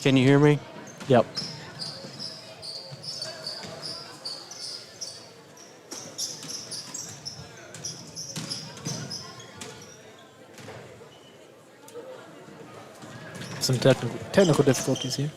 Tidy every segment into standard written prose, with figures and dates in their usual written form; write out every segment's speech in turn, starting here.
Can you hear me? Yep. Some technical difficulties here.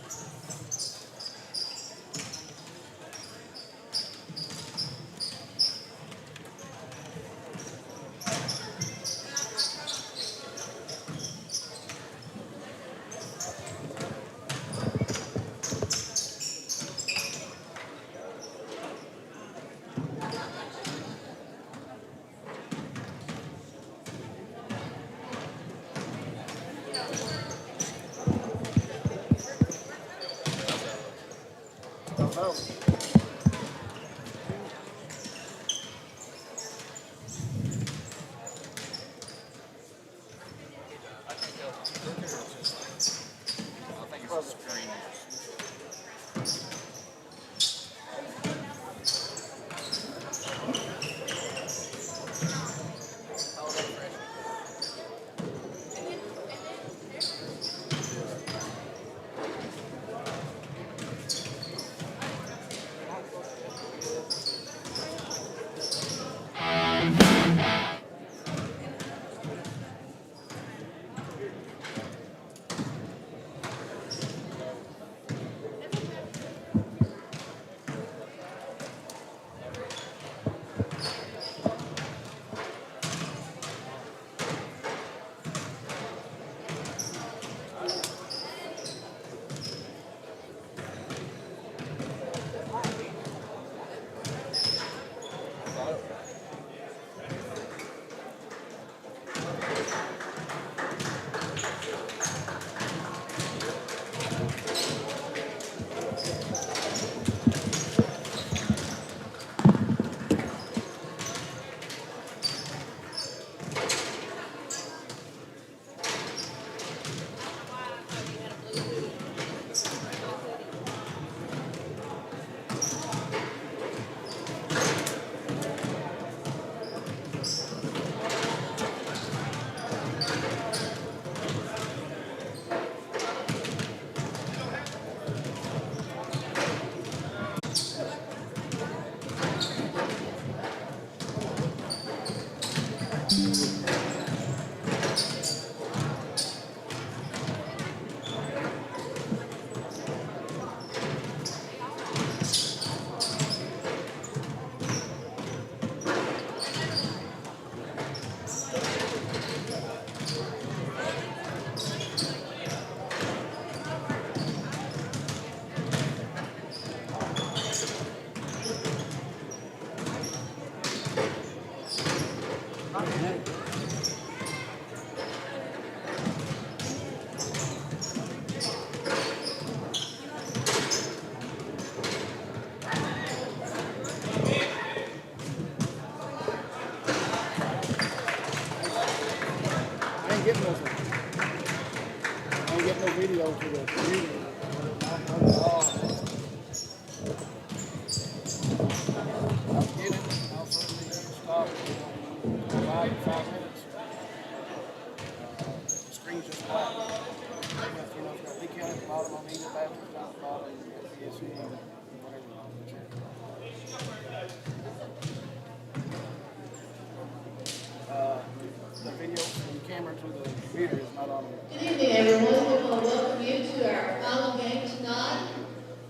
Good evening, everyone. We want to welcome you to our final game tonight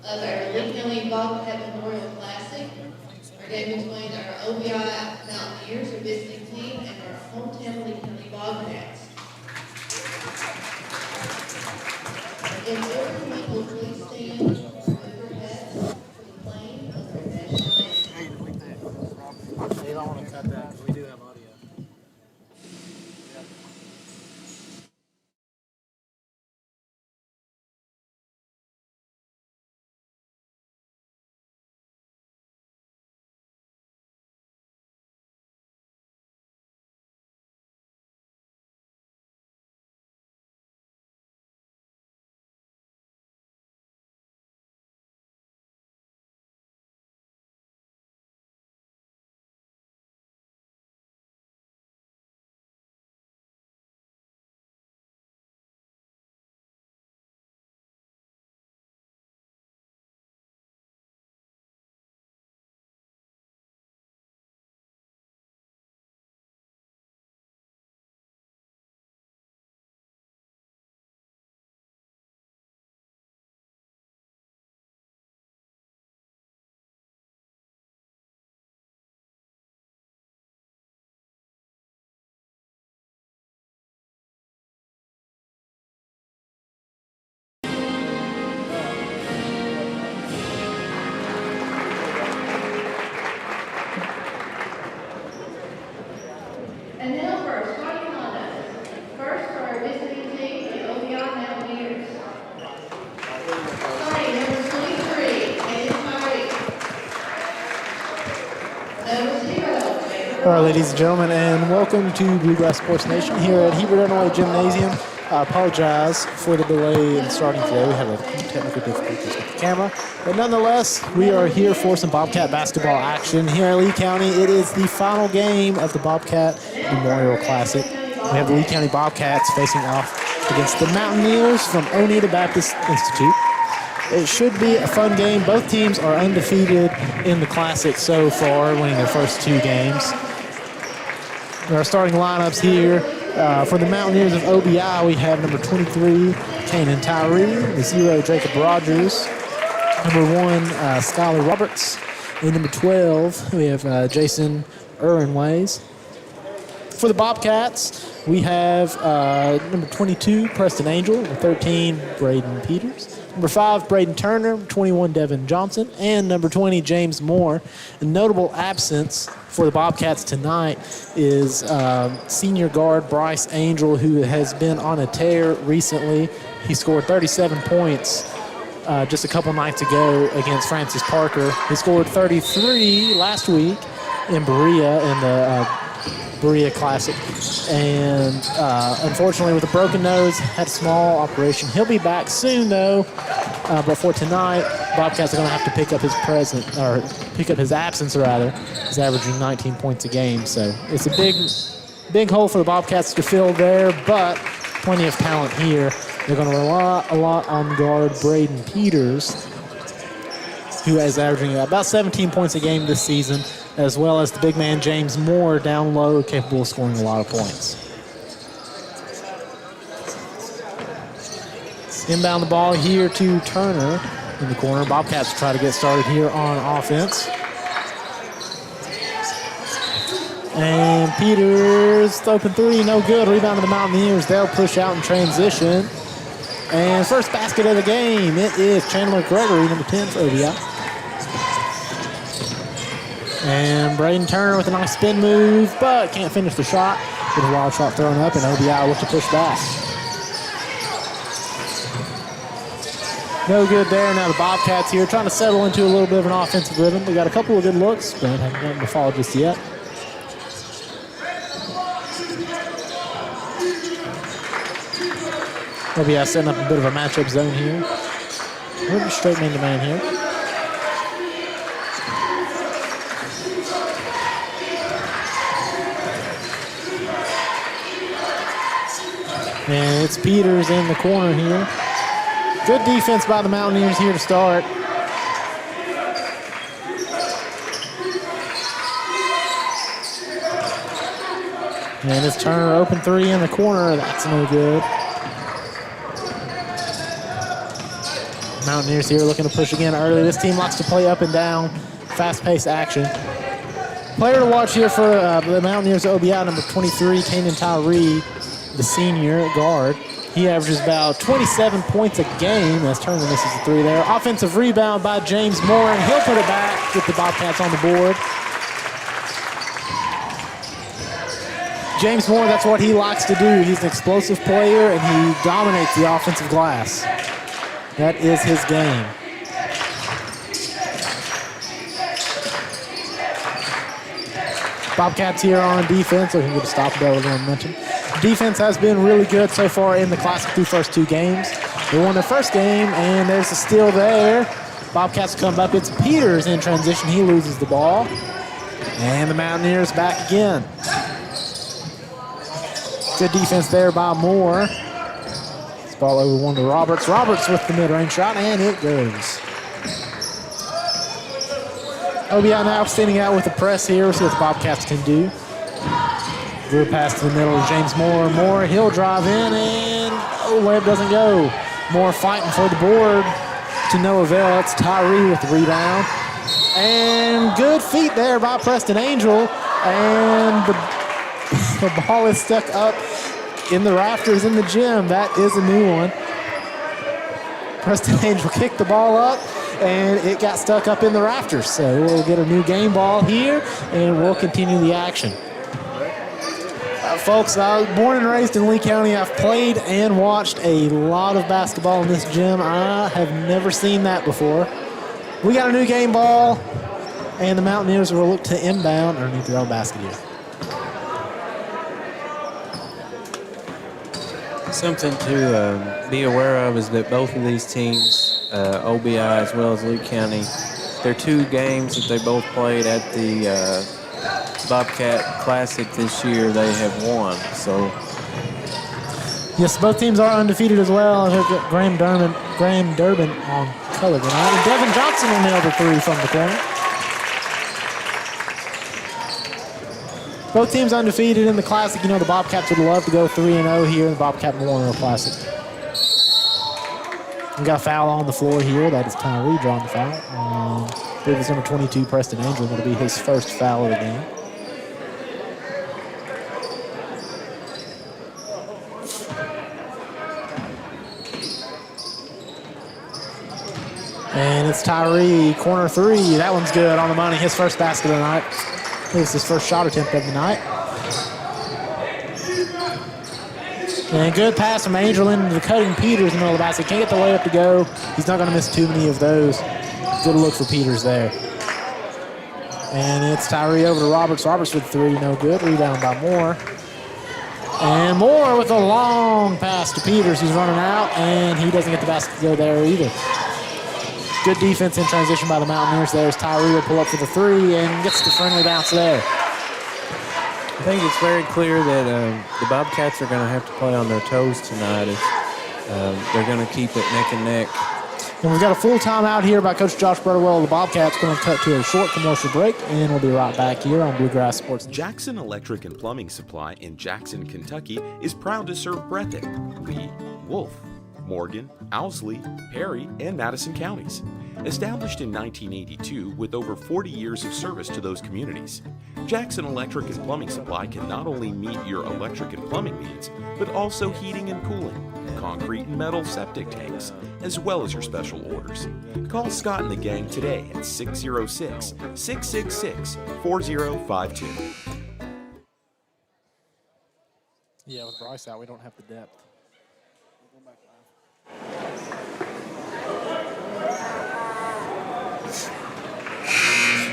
of our Lee County Bobcat Memorial Classic. Our game between our OBI Mountaineers, our visiting team, and our hometown Lee County Bobcats. If everyone will please stand with your hats for the playing of our national anthem. They don't want to cut that because we do have And now for our starting lineup. First for our visiting team, the OBI Mountaineers. Starting number 23, Number 0, All right, ladies and gentlemen, and welcome to Bluegrass Sports Nation here at Heber, Dunaway Gymnasium. I apologize for the delay in starting today. We had a few technical difficulties with the camera. But nonetheless, we are here for some Bobcat basketball action here in Lee County. It is the final game of the Bobcat Memorial Classic. We have the Lee County Bobcats facing off against the Mountaineers from Oneida Baptist Institute. It should be a fun game. Both teams are undefeated in the Classic so far, winning their first 2 games. Our starting lineups here. For the Mountaineers of OBI, we have number 23, Kanan Tyree, the 0, Jacob Rogers, number 1, Skylar Roberts, and number 12, we have Jason Irwinways. For the Bobcats, we have number 22, Preston Angel, number 13, Braden Peters, number 5, Braden Turner, number 21, Devin Johnson, and number 20, James Moore. A notable absence for the Bobcats tonight is senior guard Bryce Angel, who has been on a tear recently. He scored 37 points just a couple nights ago against Francis Parker. He scored 33 last week in Berea in the Berea Classic, and unfortunately with a broken nose, had a small operation. He'll be back soon though, but for tonight, Bobcats are going to have to pick up his absence rather. He's averaging 19 points a game, so it's a big hole for the Bobcats to fill there, but plenty of talent here. They're going to rely a lot on guard Braden Peters, who is averaging about 17 points a game this season, as well as the big man James Moore down low, capable of scoring a lot of points. Inbound the ball here to Turner in the corner. Bobcats try to get started here on offense. And Peters, open 3, no good. Rebound to the Mountaineers. They'll push out in transition. And first basket of the game, it is Chandler Gregory, number 10 for OBI. And Braden Turner with a nice spin move, but can't finish the shot. With a wild shot thrown up, and OBI looks to push back. No good there. Now the Bobcats here trying to settle into a little bit of an offensive rhythm. We got a couple of good looks, but haven't gotten to fall just yet. OBI setting up a bit of a matchup zone here. A little bit straight man to man here. And it's Peters in the corner here. Good defense by the Mountaineers here to start. And it's Turner, open 3 in the corner. That's no good. Mountaineers here looking to push again early. This team likes to play up and down, fast-paced action. Player to watch here for the Mountaineers OBI, number 23, Kanan Tyree, the senior guard. He averages about 27 points a game as Turner misses the 3 there. Offensive rebound by James Moore, and he'll put it back with the Bobcats on the board. James Moore, that's what he likes to do. He's an explosive player, and he dominates the offensive glass. That is his game. Bobcats here on defense, looking good to stop the ball, as I mentioned. Defense has been really good so far in the Classic through first 2 games. They won their first game, and there's a steal there. Bobcats come up. It's Peters in transition. He loses the ball. And the Mountaineers back again. Good defense there by Moore. This ball over 1 to Roberts. Roberts with the mid-range shot, and it goes. OBI now standing out with the press here. We'll see what the Bobcats can do. Drew pass to the middle of James Moore. Moore, he'll drive in, and layup doesn't go. Moore fighting for the board to no avail. It's Tyree with the rebound. And good feet there by Preston Angel. And the ball is stuck up in the rafters in the gym. That is a new one. Preston Angel kicked the ball up, and it got stuck up in the rafters. So we'll get a new game ball here, and we'll continue the action. Folks, I was born and raised in Lee County. I've played and watched a lot of basketball in this gym. I have never seen that before. We got a new game ball, and the Mountaineers will look to inbound underneath their own basket here. Something to be aware of is that both of these teams, OBI as well as Lee County, their 2 games that they both played at the Bobcat Classic this year, they have won. So, yes, both teams are undefeated as well. I've got Graham Durbin on color tonight, and Devin Johnson will nail the 3 from the corner. Both teams undefeated in the Classic. You know, the Bobcats would love to go 3-0 here in the Bobcat Memorial Classic. We got a foul on the floor here. That is Tyree drawing the foul. I believe it's number 22, Preston Angel. That'll be his first foul of the game. And it's Tyree, corner 3. That one's good on the money. His first basket of the night. I think it's his first shot attempt of the night. And good pass from Angel into the cutting Peters in the middle of the basket. Can't get the layup to go. He's not going to miss too many of those. Good look for Peters there. And it's Tyree over to Roberts. Roberts with 3, no good. Rebound by Moore. And Moore with a long pass to Peters. He's running out, and he doesn't get the basket to go there either. Good defense in transition by the Mountaineers. There's Tyree will pull up for the 3 and gets the friendly bounce there. I think it's very clear that the Bobcats are going to have to play on their toes tonight. They're going to keep it neck and neck. And we've got a full timeout here by Coach Josh Brotherwell. The Bobcats going to cut to a short commercial break, and we'll be right back here on Bluegrass Sports. Jackson Electric and Plumbing Supply in Jackson, Kentucky is proud to serve Breathitt, Lee, Wolf, Morgan, Owsley, Perry, and Madison counties. Established in 1982 with over 40 years of service to those communities, Jackson Electric and Plumbing Supply can not only meet your electric and plumbing needs, but also heating and cooling, concrete and metal septic tanks, as well as your special orders. Call Scott and the gang today at 606-666-4052. Yeah, with Bryce out, we don't have the depth.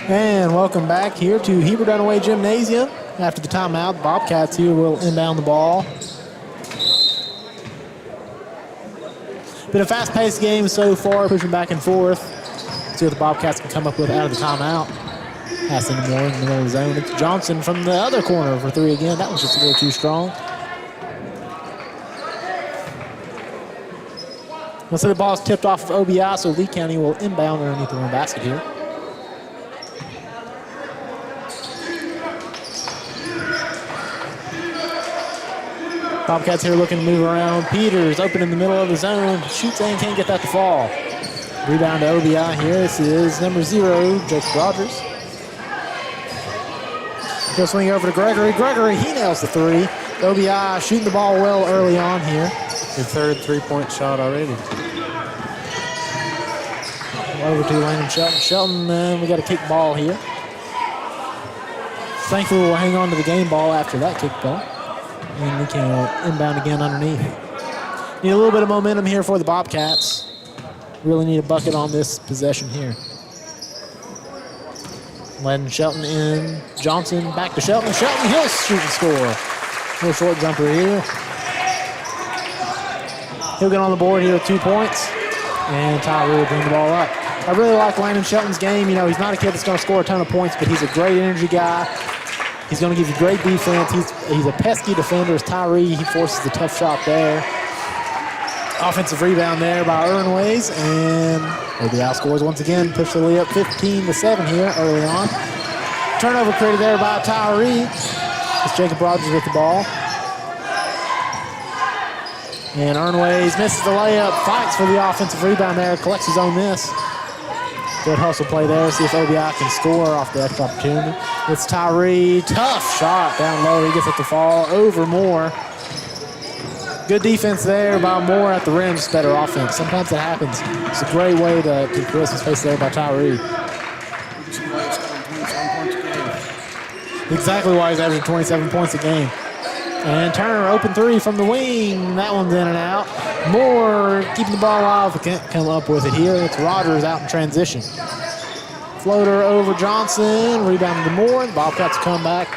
And welcome back here to Heber Dunaway Gymnasium. After the timeout, the Bobcats here will inbound the ball. Been a fast-paced game so far, pushing back and forth. See what the Bobcats can come up with out of the timeout. Pass into Moore in the middle of the zone. It's Johnson from the other corner for 3 again. That one's just a little too strong. Let's say the ball's tipped off of OBI, so Lee County will inbound underneath their own basket here. Bobcats here looking to move around. Peters open in the middle of the zone. Shoots and can't get that to fall. Rebound to OBI here. This is number 0, Jacob Rogers. He'll swing over to Gregory. Gregory, he nails the 3. OBI shooting the ball well early on here. Their third 3-point shot already. Over to Landon Shelton. Shelton, we got a kick ball here. Thankfully, we'll hang on to the game ball after that kick ball. And we can inbound again underneath. Need a little bit of momentum here for the Bobcats. Really need a bucket on this possession here. Letting Shelton in. Johnson back to Shelton. Shelton, he'll shoot and score. Little short jumper here. He'll get on the board here with 2 points. And Tyree will bring the ball up. I really like Landon Shelton's game. You know, he's not a kid that's going to score a ton of points, but he's a great energy guy. He's going to give you great defense. He's a pesky defender as Tyree. He forces the tough shot there. Offensive rebound there by Ernways, and OBI scores once again. Push the lead up 15-7 here early on. Turnover created there by Tyree. It's Jacob Rogers with the ball. And Ernways misses the layup, fights for the offensive rebound there, collects his own miss. Good hustle play there. See if OBI can score off the extra opportunity. It's Tyree. Tough shot down low. He gets it to fall over Moore. Good defense there by Moore at the rim. Just better offense. Sometimes it happens. It's a great way to clear some space there by Tyree. Exactly why he's averaging 27 points a game. And Turner, open three from the wing. That one's in and out. Moore keeping the ball alive. Can't come up with it here. It's Rogers out in transition. Floater over Johnson. Rebound to Moore. The Bobcats come back.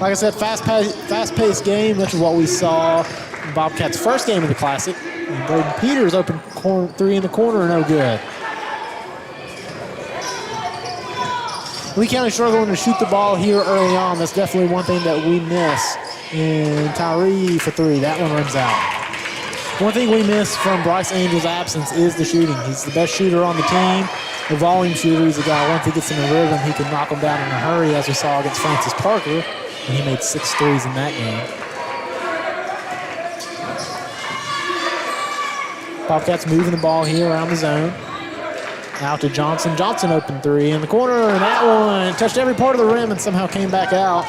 Like I said, fast-paced game. That's what we saw in the Bobcats' first game of the Classic. And Braden Peters open three in the corner. No good. Lee County struggling to shoot the ball here early on. That's definitely one thing that we miss. And Tyree for three. That one runs out. One thing we miss from Bryce Angel's absence is the shooting. He's the best shooter on the team. The volume shooter. He's a guy, once he gets in a rhythm, he can knock them down in a hurry, as we saw against Francis Parker. And he made 6 threes in that game. Bobcats moving the ball here around the zone. Out to Johnson. Johnson open three in the corner, and that one touched every part of the rim and somehow came back out.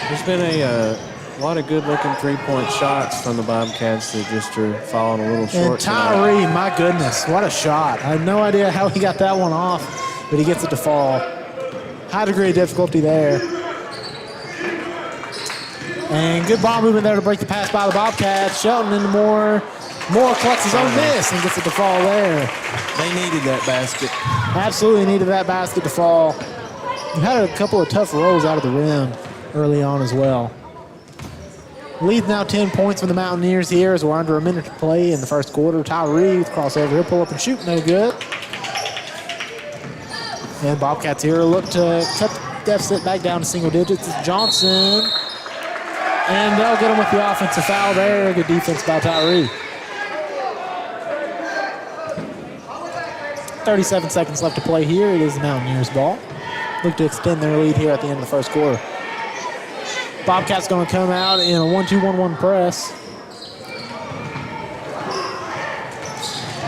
There's been a lot of good-looking three-point shots from the Bobcats that just are falling a little short. And Tyree, my goodness, what a shot. I have no idea how he got that one off, but he gets it to fall. High degree of difficulty there. And good ball movement there to break the pass by the Bobcats. Shelton into Moore. Moore collects his own miss and gets it to fall there. They needed that basket. Absolutely needed that basket to fall. We had a couple of tough rolls out of the rim early on as well. Lead now 10 points for the Mountaineers here as we're under a minute to play in the first quarter. Tyree with crossover. He'll pull up and shoot. No good. And Bobcats here look to cut the deficit back down to single digits. It's Johnson. And they'll get him with the offensive foul there. Good defense by Tyree. 37 seconds left to play here. It is the Mountaineers' ball. Look to extend their lead here at the end of the first quarter. Bobcats going to come out in a 1-2-1-1 press.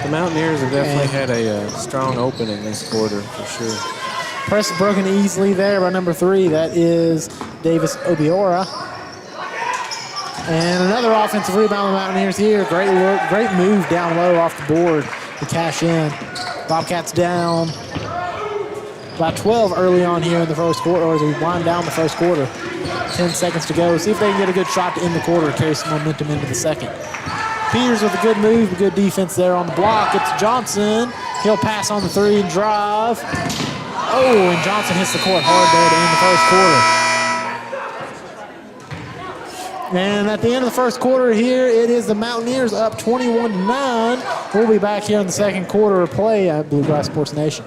The Mountaineers have definitely had a strong opening this quarter for sure. Press broken easily there by number 3. That is Davis Obiora. And another offensive rebound of the Mountaineers here. Great work, great move down low off the board to cash in. Bobcats down by 12 early on here in the first quarter, or as we wind down the first quarter. 10 seconds to go. See if they can get a good shot to end the quarter, carry some momentum into the second. Peters with a good move, a good defense there on the block. It's Johnson. He'll pass on the 3 and drive. Oh, and Johnson hits the court hard there to end the first quarter. And at the end of the first quarter here, it is the Mountaineers up 21-9. We'll be back here in the second quarter of play at Bluegrass Sports Nation.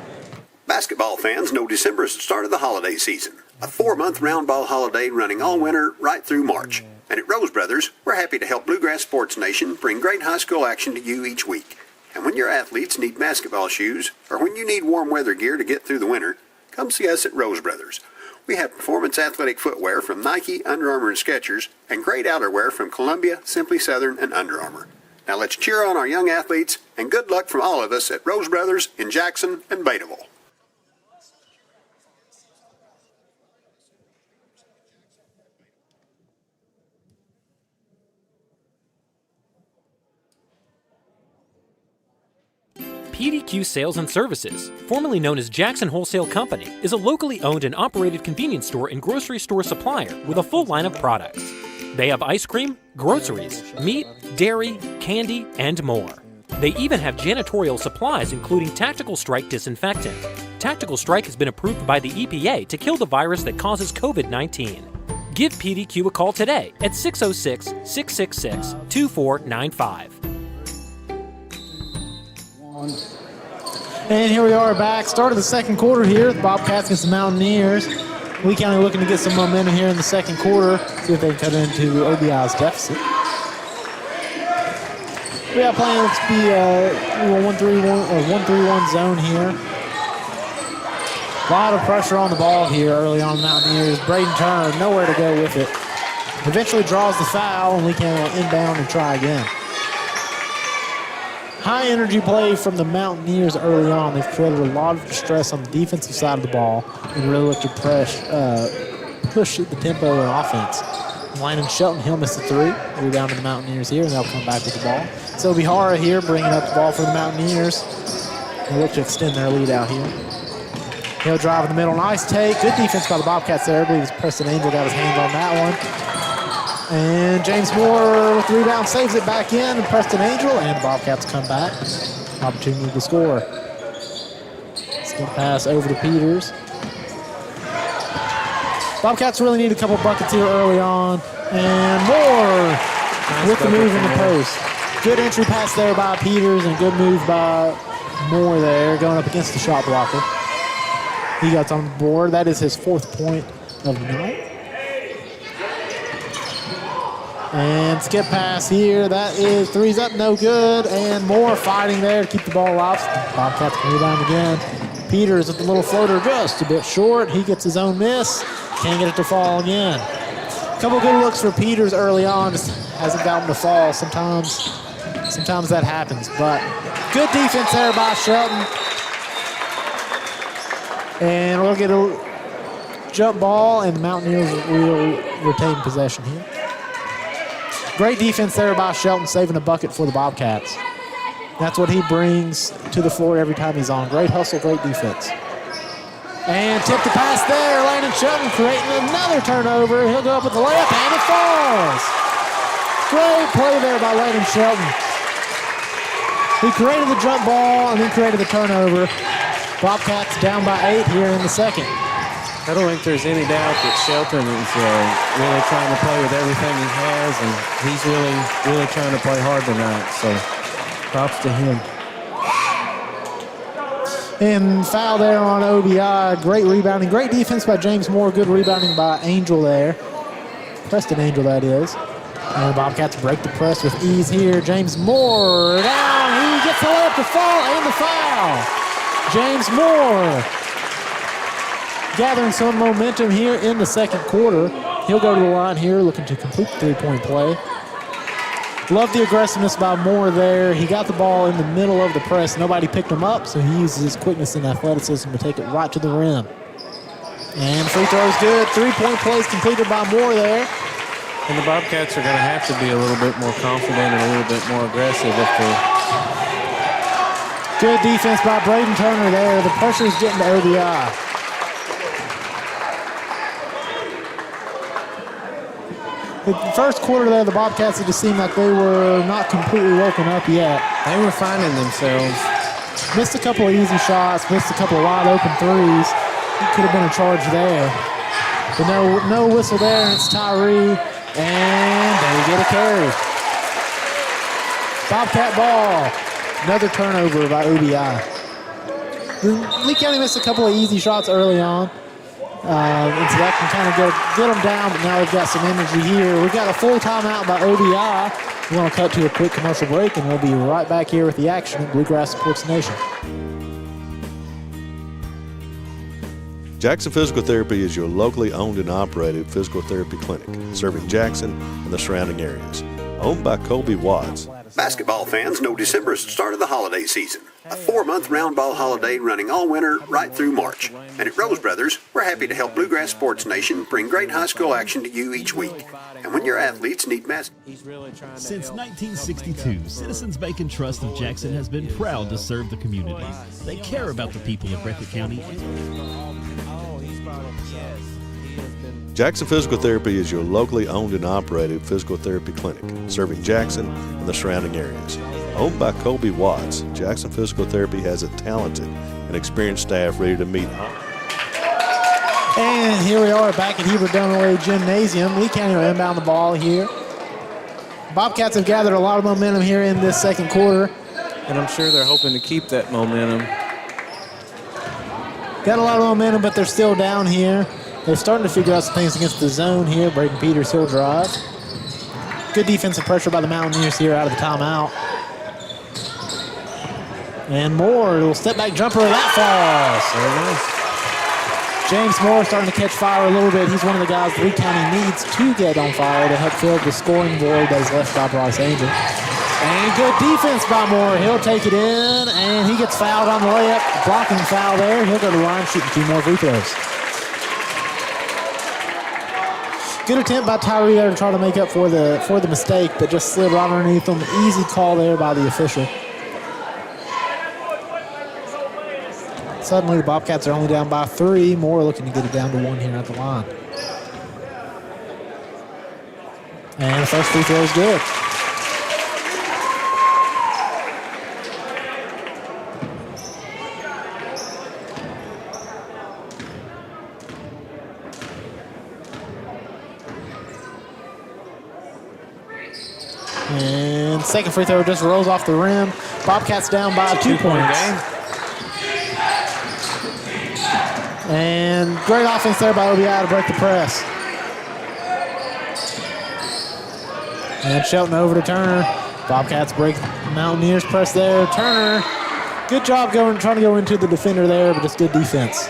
Basketball fans know December is the start of the holiday season. A 4-month round ball holiday running all winter right through March. And at Rose Brothers, we're happy to help Bluegrass Sports Nation bring great high school action to you each week. And when your athletes need basketball shoes, or when you need warm weather gear to get through the winter, come see us at Rose Brothers. We have performance athletic footwear from Nike, Under Armour, and Skechers, and great outerwear from Columbia, Simply Southern, and Under Armour. Now let's cheer on our young athletes, and good luck from all of us at Rose Brothers in Jackson and Betaville. PDQ Sales and Services, formerly known as Jackson Wholesale Company, is a locally owned and operated convenience store and grocery store supplier with a full line of products. They have ice cream, groceries, meat, dairy, candy, and more. They even have janitorial supplies including Tactical Strike disinfectant. Tactical Strike has been approved by the EPA to kill the virus that causes COVID-19. Give PDQ a call today at 606-666-2495. And here we are back. Start of the second quarter here. The Bobcats against the Mountaineers. Lee County looking to get some momentum here in the second quarter. See if they can cut into OBI's deficit. We are playing to be a 1-3-1 zone here. A lot of pressure on the ball here early on the Mountaineers. Braden Turner, nowhere to go with it. Eventually draws the foul, and Lee County will inbound and try again. High energy play from the Mountaineers early on. They've created a lot of stress on the defensive side of the ball and really look to push the tempo and offense. Landon Shelton, he'll miss the 3. Rebound to the Mountaineers here, and they'll come back with the ball. So Bihara here bringing up the ball for the Mountaineers. They look to extend their lead out here. He'll drive in the middle. Nice take. Good defense by the Bobcats there. I believe it's Preston Angel got his hands on that one. And James Moore with the rebound saves it back in. And Preston Angel and the Bobcats come back. Opportunity to score. Skip pass over to Peters. Bobcats really need a couple buckets here early on. And Moore with the move in the post. Good entry pass there by Peters and good move by Moore there going up against the shot blocker. He got on the board. That is his 4th point of the night. And skip pass here. That is 3's up, no good. And Moore fighting there to keep the ball alive. Bobcats can rebound again. Peters with the little floater just a bit short. He gets his own miss. Can't get it to fall again. A couple good looks for Peters early on. Just hasn't gotten to fall. Sometimes that happens. But good defense there by Shelton. And we'll get a jump ball, and the Mountaineers will retain possession here. Great defense there by Shelton, saving a bucket for the Bobcats. That's what he brings to the floor every time he's on. Great hustle, great defense. And tip the pass there. Landon Shelton creating another turnover. He'll go up with the layup, and it falls. Great play there by Landon Shelton. He created the jump ball and then created the turnover. Bobcats down by 8 here in the second. I don't think there's any doubt that Shelton is really trying to play with everything he has, and he's really trying to play hard tonight. So props to him. And foul there on OBI. Great rebounding. Great defense by James Moore. Good rebounding by Angel there. Preston Angel, that is. And the Bobcats break the press with ease here. James Moore down. He gets the layup to fall and the foul. James Moore gathering some momentum here in the second quarter. He'll go to the line here looking to complete the 3-point play. Love the aggressiveness by Moore there. He got the ball in the middle of the press. Nobody picked him up, so he uses his quickness and athleticism to take it right to the rim. And free throw's good. 3-point plays completed by Moore there. And the Bobcats are going to have to be a little bit more confident and a little bit more aggressive if they're... Good defense by Braden Turner there. The pressure is getting to OBI. The first quarter there, the Bobcats, it just seemed like they were not completely woken up yet. They were finding themselves. Missed a couple of easy shots, missed a couple of wide open threes. It could have been a charge there. But no whistle there, and it's Tyree. And they get a carry. Bobcat ball. Another turnover by OBI. Lee County missed a couple of easy shots early on. And so that can kind of get them down, but now they've got some energy here. We've got a full timeout by OBI. We're going to cut to a quick commercial break, and we'll be right back here with the action at Bluegrass Sports Nation. Jackson Physical Therapy is your locally owned and operated physical therapy clinic, serving Jackson and the surrounding areas. Owned by Colby Watts. Basketball fans know December is the start of the holiday season. A 4-month round ball holiday running all winter right through March. And at Rose Brothers, we're happy to help Bluegrass Sports Nation bring great high school action to you each week. And when your athletes need Since 1962, Citizens Bank and Trust of Jackson has been proud to serve the community. They care about the people of Breathitt County. Jackson Physical Therapy is your locally owned and operated physical therapy clinic, serving Jackson and the surrounding areas. Owned by Colby Watts, Jackson Physical Therapy has a talented and experienced staff ready to meet. And here we are back at Heber Dunaway Gymnasium. Lee County will inbound the ball here. Bobcats have gathered a lot of momentum here in this second quarter. And I'm sure they're hoping to keep that momentum. Got a lot of momentum, but they're still down here. They're starting to figure out some things against the zone here. Braden Peters, he'll drive. Good defensive pressure by the Mountaineers here out of the timeout. And Moore, a little step back jumper, that falls. Very nice. James Moore starting to catch fire a little bit. He's one of the guys Lee County needs to get on fire to help fill the scoring void that is left by Bryce Angel. And good defense by Moore. He'll take it in, and he gets fouled on the layup. Blocking foul there. He'll go to the line shooting 2 more free throws. Good attempt by Tyree there to try to make up for the mistake, but just slid right underneath him. Easy call there by the official. Suddenly the Bobcats are only down by 3. Moore looking to get it down to 1 here at the line. And the first free throw is good. And second free throw just rolls off the rim. Bobcats down by 2 points. Game. And great offense there by OBI to break the press. And Shelton over to Turner. Bobcats break Mountaineers press there. Turner, good job trying to go into the defender there, but just good defense.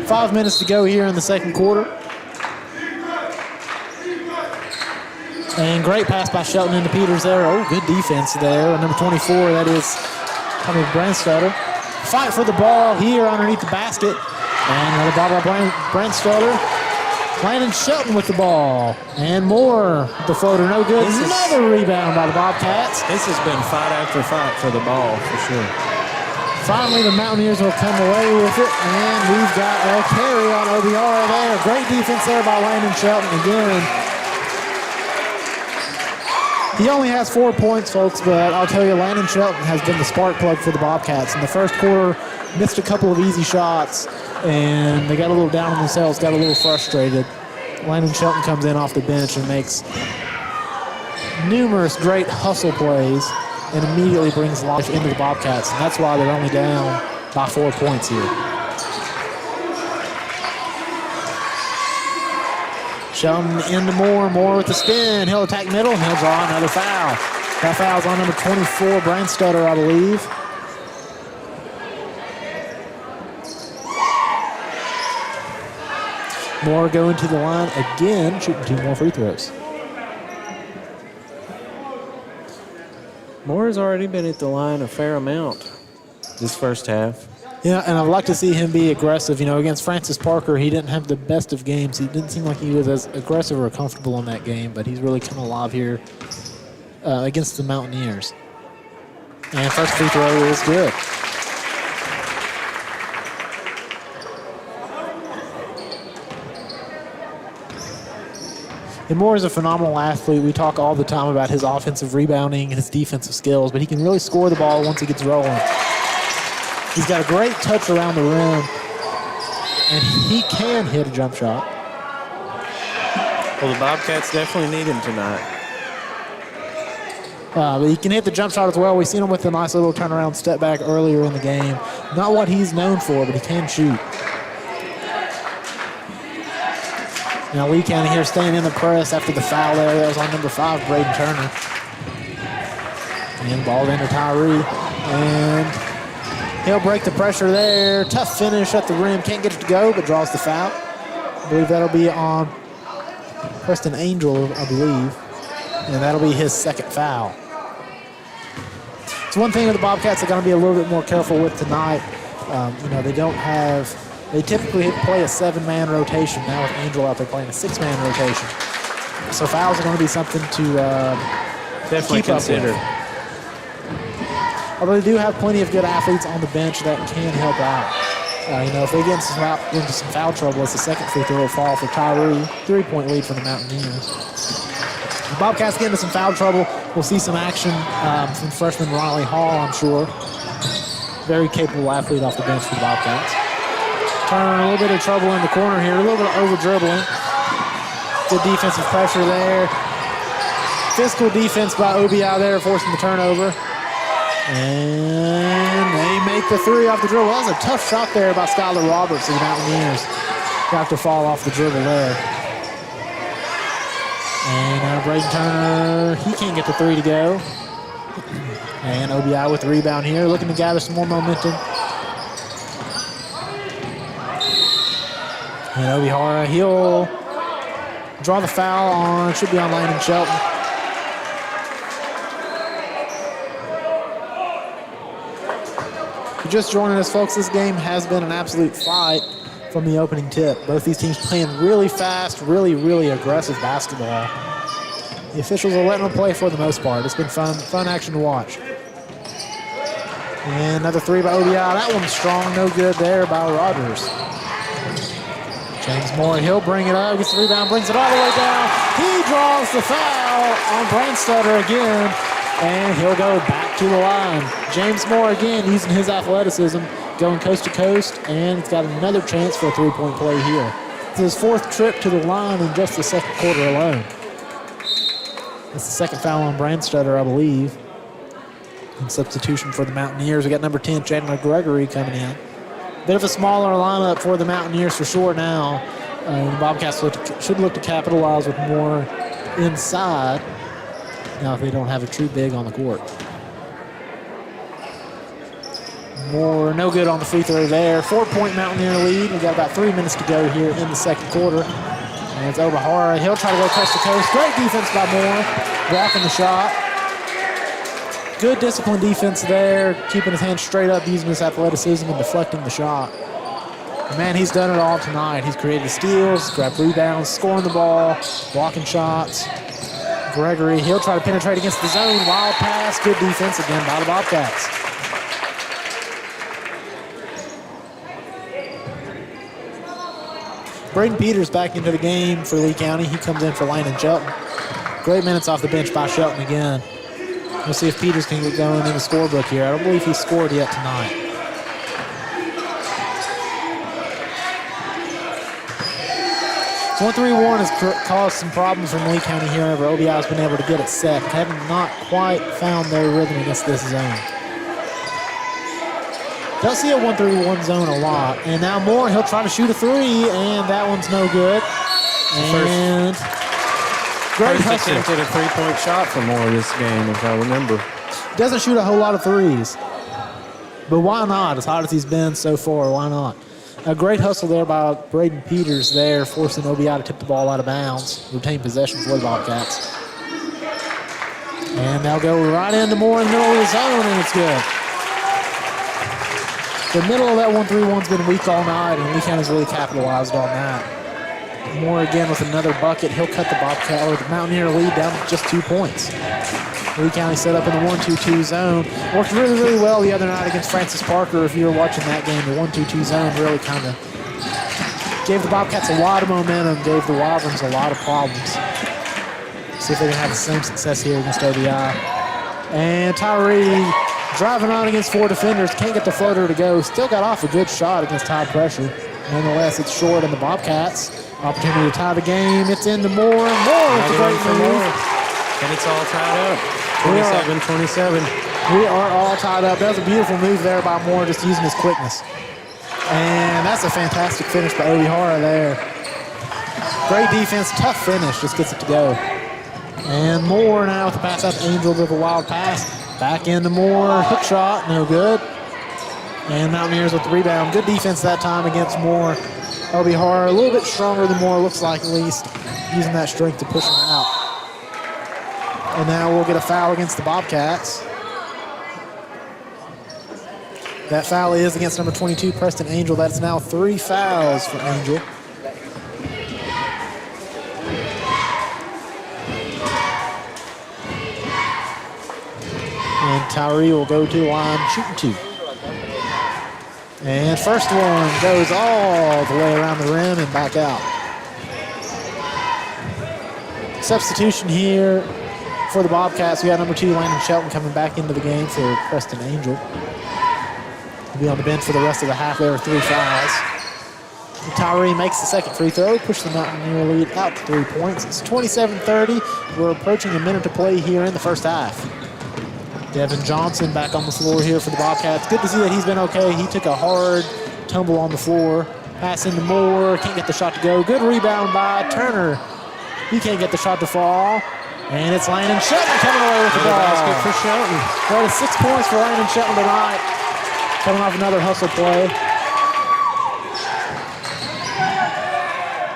Five minutes to go here in the second quarter. And great pass by Shelton into Peters there. Oh, good defense there. Number 24, that is Tommy Brandstutter. Fight for the ball here underneath the basket. And another ball by Brandstutter. Landon Shelton with the ball. And more. The floater, no good. Another rebound by the Bobcats. This has been fight after fight for the ball, for sure. Finally, the Mountaineers will come away with it. And we've got a carry on OBR there. Great defense there by Landon Shelton again. He only has 4 points, folks, but I'll tell you, Landon Shelton has been the spark plug for the Bobcats. In the first quarter, missed a couple of easy shots, and they got a little down on themselves, got a little frustrated. Landon Shelton comes in off the bench and makes numerous great hustle plays and immediately brings life into the Bobcats, and that's why they're only down by 4 points here. Shelton into Moore with the spin. He'll attack middle, and he'll draw another foul. That foul's on number 24, Brandstutter, I believe. Moore going to the line again, shooting 2 more free throws. Moore has already been at the line a fair amount this first half. Yeah, and I'd like to see him be aggressive. You know, against Francis Parker, he didn't have the best of games. He didn't seem like he was as aggressive or comfortable in that game, but he's really come alive here against the Mountaineers. And first free throw is good. And Moore is a phenomenal athlete. We talk all the time about his offensive rebounding and his defensive skills, but he can really score the ball once he gets rolling. He's got a great touch around the rim, and he can hit a jump shot. Well, the Bobcats definitely need him tonight. But he can hit the jump shot as well. We've seen him with a nice little turnaround step back earlier in the game. Not what he's known for, but he can shoot. Now Lee County here staying in the press after the foul there. That was on number 5, Braden Turner. And ball into Tyree. And he'll break the pressure there. Tough finish at the rim. Can't get it to go, but draws the foul. I believe that'll be on Preston Angel, I believe. And that'll be his second foul. It's one thing with the Bobcats they're going to be a little bit more careful with tonight. You know, they typically play a 7-man rotation. Now with Angel out there playing a 6-man rotation. So fouls are going to be something to definitely keep consider. Up with. Although they do have plenty of good athletes on the bench that can help out. You know, if they get into some foul trouble, it's the second free throw will fall for Tyree. 3-point lead for the Mountaineers. The Bobcats get into some foul trouble. We'll see some action from freshman Riley Hall, I'm sure. Very capable athlete off the bench for the Bobcats. Turner, a little bit of trouble in the corner here. A little bit of over-dribbling. Good defensive pressure there. Physical defense by OBI there, forcing the turnover. And they make the 3 off the dribble. That was a tough shot there by Skylar Roberts of the Mountaineers. Got to fall off the dribble there. And now Braden Turner, he can't get the 3 to go. And OBI with the rebound here, looking to gather some more momentum. And Obihara, he'll draw the foul on, should be on Landon Shelton. If you're just joining us, folks, this game has been an absolute fight from the opening tip. Both these teams playing really fast, really aggressive basketball. The officials are letting them play for the most part. It's been fun action to watch. And another 3 by OBI. That one's strong, no good there by Rogers. James Moore, he'll bring it up, gets the rebound, brings it all the way down. He draws the foul on Brandstetter again, and he'll go back to the line. James Moore again using his athleticism, going coast to coast, and he's got another chance for a three-point play here. It's his fourth trip to the line in just the second quarter alone. That's the second foul on Brandstetter, I believe. In substitution for the Mountaineers, we got number 10, Chandler Gregory, coming in. Bit of a smaller lineup for the Mountaineers for sure now. The Bobcats should look to capitalize with more inside now if they don't have a true big on the court. Moore, no good on the free throw there. 4-point Mountaineer lead. We've got about 3 minutes to go here in the second quarter. And it's Obahara. He'll try to go coast to coast. Great defense by Moore, blocking the shot. Good disciplined defense there, keeping his hands straight up, using his athleticism and deflecting the shot. And man, he's done it all tonight. He's created steals, grabbed rebounds, scoring the ball, blocking shots. Gregory, he'll try to penetrate against the zone. Wild pass, good defense again by the Bobcats. Braden Peters back into the game for Lee County. He comes in for Landon Shelton. Great minutes off the bench by Shelton again. We'll see if Peters can get going in the scorebook here. I don't believe he's scored yet tonight. So 1-3-1 has caused some problems from Lee County here. However, OBI has been able to get it set. Have not quite found their rhythm against this zone. Don't see a 1-3-1 zone a lot. And now Moore, he'll try to shoot a three, and that one's no good. And great first attempt at a three-point shot for Moore this game, if I remember. Doesn't shoot a whole lot of threes. But why not? As hot as he's been so far, why not? A great hustle there by Braden Peters there, forcing OBI to tip the ball out of bounds, retain possession for the Bobcats. And they'll go right into Moore in the middle of the zone, and it's good. The middle of that 1-3-1's been weak all night, and Lee County's really capitalized on that. Moore again with another bucket. He'll cut the Bobcat or the Mountaineer lead down to just 2 points. Lee County set up in the 1-2-2 zone. Worked really, really well the other night against Francis Parker. If you were watching that game, the 1-2-2 zone really kind of gave the Bobcats a lot of momentum, gave the Wyverns a lot of problems. See if they can have the same success here against OBI. And Tyree driving on against 4 defenders. Can't get the floater to go. Still got off a good shot against high pressure. Nonetheless, it's short on the Bobcats. Opportunity to tie the game. It's into Moore. Moore with a great move. And it's all tied up. 27-27. We are all tied up. That was a beautiful move there by Moore, just using his quickness. And that's a fantastic finish by Obihara there. Great defense, tough finish, just gets it to go. And Moore now with the pass out to Angel with a wild pass. Back into Moore, hook shot, no good. And Mountaineers with the rebound. Good defense that time against Moore. Obihara a little bit stronger than Moore, looks like at least, using that strength to push him out. And now we'll get a foul against the Bobcats. That foul is against number 22, Preston Angel. That's now 3 fouls for Angel. And Tyree will go to the line, shooting 2. And first one goes all the way around the rim and back out. Substitution here for the Bobcats. We got number 2, Landon Shelton, coming back into the game for Preston Angel. He'll be on the bench for the rest of the half. There are 3 fouls. And Tyree makes the second free throw, push the Mountaineer lead out to 3 points. It's 27-30. We're approaching a minute to play here in the first half. Devin Johnson back on the floor here for the Bobcats. Good to see that he's been okay. He took a hard tumble on the floor. Pass into Moore, can't get the shot to go. Good rebound by Turner. He can't get the shot to fall. And it's Landon Shelton coming away with the ball. Basket for Shelton. That is 6 points for Landon Shelton tonight. Coming off another hustle play.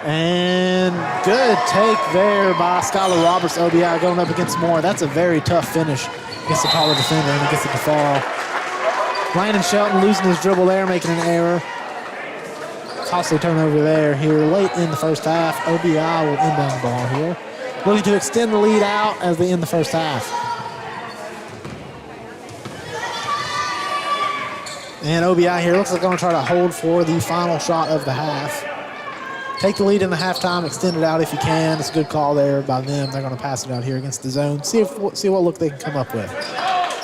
And good take there by Skylar Roberts, OBI, going up against Moore. That's a very tough finish against the taller defender, and he gets it to fall. Landon Shelton losing his dribble there, making an error. Costly turnover there here late in the first half. OBI will inbound the ball here. Looking to extend the lead out as they end the first half. And OBI here looks like they're going to try to hold for the final shot of the half. take the lead in the halftime, extend it out if you can. It's a good call there by them. They're going to pass it out here against the zone. See what look they can come up with.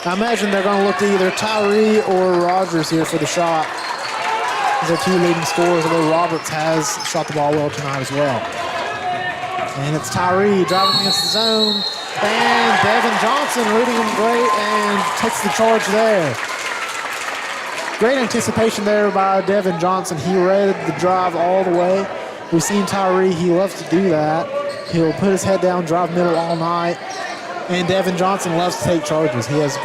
I imagine they're going to look to either Tyree or Rogers here for the shot. These are two leading scorers, although Roberts has shot the ball well tonight as well. And it's Tyree driving against the zone. And Devin Johnson reading him great and takes the charge there. Great anticipation there by Devin Johnson. He read the drive all the way. We've seen Tyree, he loves to do that. He'll put his head down, drive middle all night. And Devin Johnson loves to take charges. He does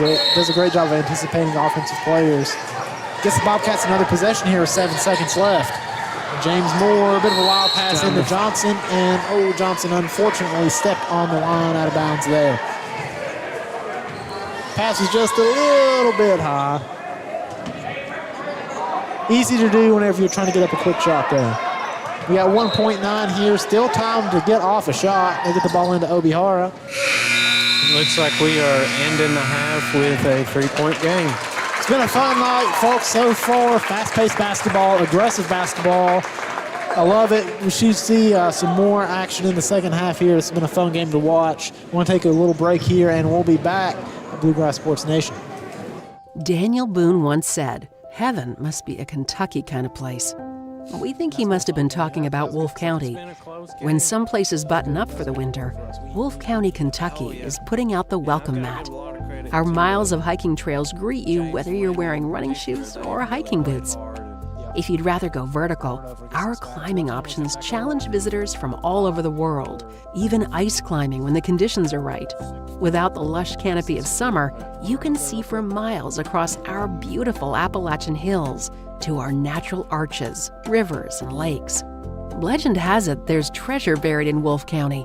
a great job of anticipating offensive players. Gets the Bobcats another possession here with 7 seconds left. James Moore, a bit of a wild pass into Johnson, and Johnson unfortunately stepped on the line out of bounds there. Pass was just a little bit high. Easy to do whenever you're trying to get up a quick shot there. We got 1.9 here, still time to get off a shot. They get the ball into Obihara. Looks like we are ending the half with a 3-point game. It's been a fun night, folks, so far. Fast-paced basketball, aggressive basketball. I love it. We should see some more action in the second half here. It's been a fun game to watch. I want to take a little break here, and we'll be back at Bluegrass Sports Nation. Daniel Boone once said, "Heaven must be a Kentucky kind of place." We think he must have been talking about Wolfe County. When some places button up for the winter, Wolfe County, Kentucky is putting out the welcome mat. Our miles of hiking trails greet you whether you're wearing running shoes or hiking boots. If you'd rather go vertical, our climbing options challenge visitors from all over the world, even ice climbing when the conditions are right. Without the lush canopy of summer, you can see for miles across our beautiful Appalachian hills to our natural arches, rivers, and lakes. Legend has it there's treasure buried in Wolfe County.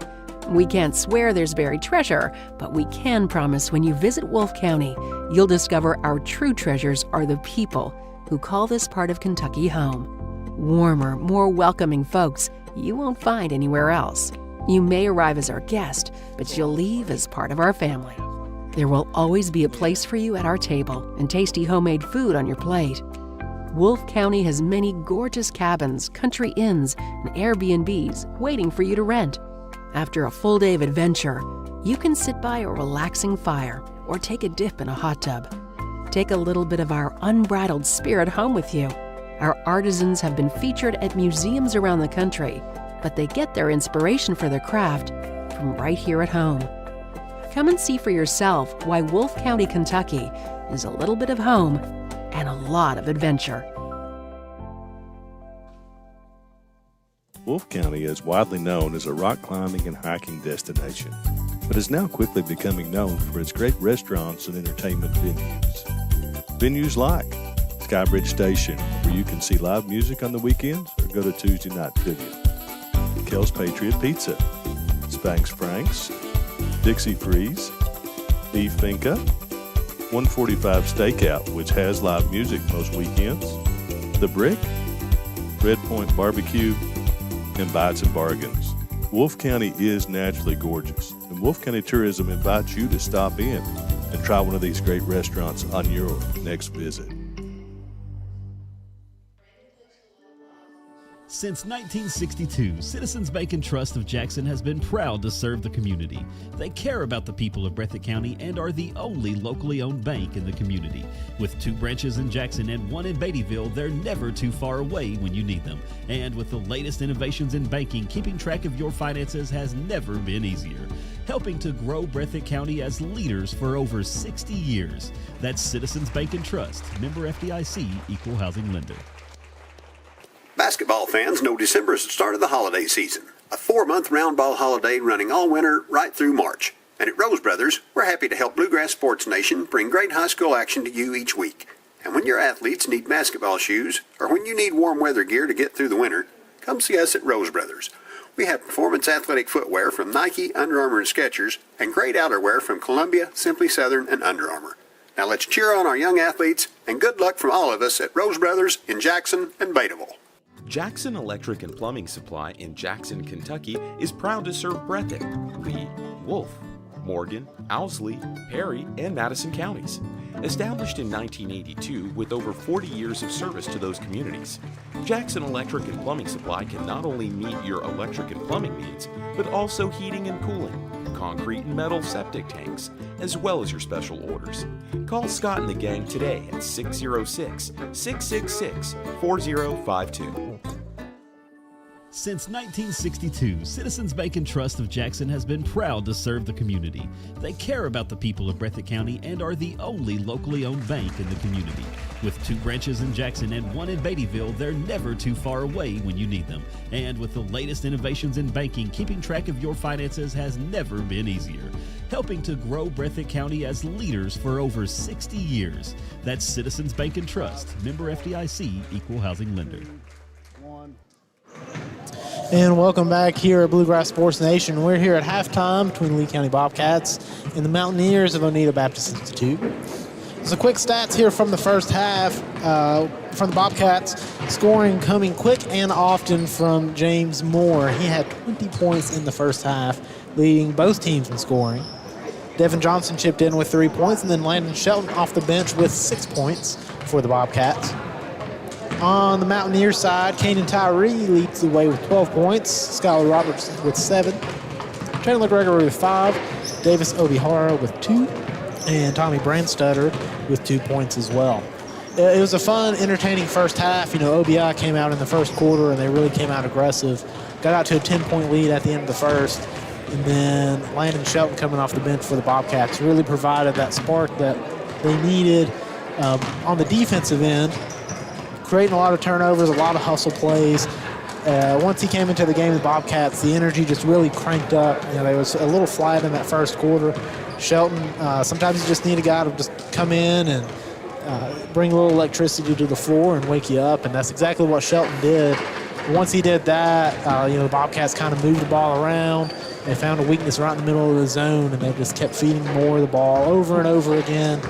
We can't swear there's buried treasure, but we can promise when you visit Wolfe County, you'll discover our true treasures are the people who call this part of Kentucky home. Warmer, more welcoming folks you won't find anywhere else. You may arrive as our guest, but you'll leave as part of our family. There will always be a place for you at our table and tasty homemade food on your plate. Wolfe County has many gorgeous cabins, country inns, and Airbnbs waiting for you to rent. After a full day of adventure, you can sit by a relaxing fire or take a dip in a hot tub. Take a little bit of our unbridled spirit home with you. Our artisans have been featured at museums around the country, but they get their inspiration for their craft from right here at home. Come and see for yourself why Wolfe County, Kentucky is a little bit of home and a lot of adventure. Wolfe County is widely known as a rock climbing and hiking destination, but is now quickly becoming known for its great restaurants and entertainment venues. Venues like Skybridge Station, where you can see live music on the weekends or go to Tuesday night trivia. Kel's Patriot Pizza, Spanx Frank's, Dixie Freeze, E Finca, 145 Stakeout, which has live music most weekends, The Brick, Red Point Barbecue, and Bites and Bargains. Wolfe County is naturally gorgeous, and Wolfe County Tourism invites you to stop in and try one of these great restaurants on your next visit. Since 1962, Citizens Bank and Trust of Jackson has been proud to serve the community. They care about the people of Breathitt County and are the only locally owned bank in the community. With 2 branches in Jackson and 1 in Beattyville, they're never too far away when you need them. And with the latest innovations in banking, keeping track of your finances has never been easier. Helping to grow Breathitt County as leaders for over 60 years. That's Citizens Bank and Trust, member FDIC, equal housing lender. Basketball fans know December is the start of the holiday season. A 4-month round ball holiday running all winter right through March. And at Rose Brothers, we're happy to help Bluegrass Sports Nation bring great high school action to you each week. And when your athletes need basketball shoes, or when you need warm weather gear to get through the winter, come see us at Rose Brothers. We have performance athletic footwear from Nike, Under Armour, and Skechers, and great outerwear from Columbia, Simply Southern, and Under Armour. Now let's cheer on our young athletes, and good luck from all of us at Rose Brothers in Jackson and Beattyville. Jackson Electric and Plumbing Supply in Jackson, Kentucky is proud to serve Breathitt, Lee, Wolfe, Morgan, Owsley, Perry, and Madison counties. Established in 1982 with over 40 years of service to those communities, Jackson Electric and Plumbing Supply can not only meet your electric and plumbing needs, but also heating and cooling, concrete and metal septic tanks, as well as your special orders. Call Scott and the gang today at 606-666-4052. Since 1962, Citizens Bank and Trust of Jackson has been proud to serve the community. They care about the people of Breathitt County and are the only locally owned bank in the community. With 2 branches in Jackson and 1 in Beattyville, they're never too far away when you need them. And with the latest innovations in banking, keeping track of your finances has never been easier. Helping to grow Breathitt County as leaders for over 60 years. That's Citizens Bank and Trust, member FDIC, equal housing lender. And welcome back here at Bluegrass Sports Nation. We're here at halftime between Lee County Bobcats and the Mountaineers of Oneida Baptist Institute. So quick stats here from the first half from the Bobcats. Scoring coming quick and often from James Moore. He had 20 points in the first half, leading both teams in scoring. Devin Johnson chipped in with 3 points, and then Landon Shelton off the bench with 6 points for the Bobcats. On the Mountaineers side, Kanan Tyree leads the way with 12 points. Skylar Roberts with 7. Chandler Gregory with 5. Davis Obihara with 2. And Tommy Brandstutter with 2 points as well. It was a fun, entertaining first half. You know, OBI came out in the first quarter, and they really came out aggressive. Got out to a 10-point lead at the end of the first. And then Landon Shelton coming off the bench for the Bobcats really provided that spark that they needed on the defensive end. Creating a lot of turnovers, a lot of hustle plays. Once he came into the game, the Bobcats, the energy just really cranked up. You know, they was a little flat in that first quarter. Shelton, sometimes you just need a guy to just come in and bring a little electricity to the floor and wake you up, and that's exactly what Shelton did. Once he did that, the Bobcats kind of moved the ball around. They found a weakness right in the middle of the zone, and they just kept feeding Moore the ball over and over again.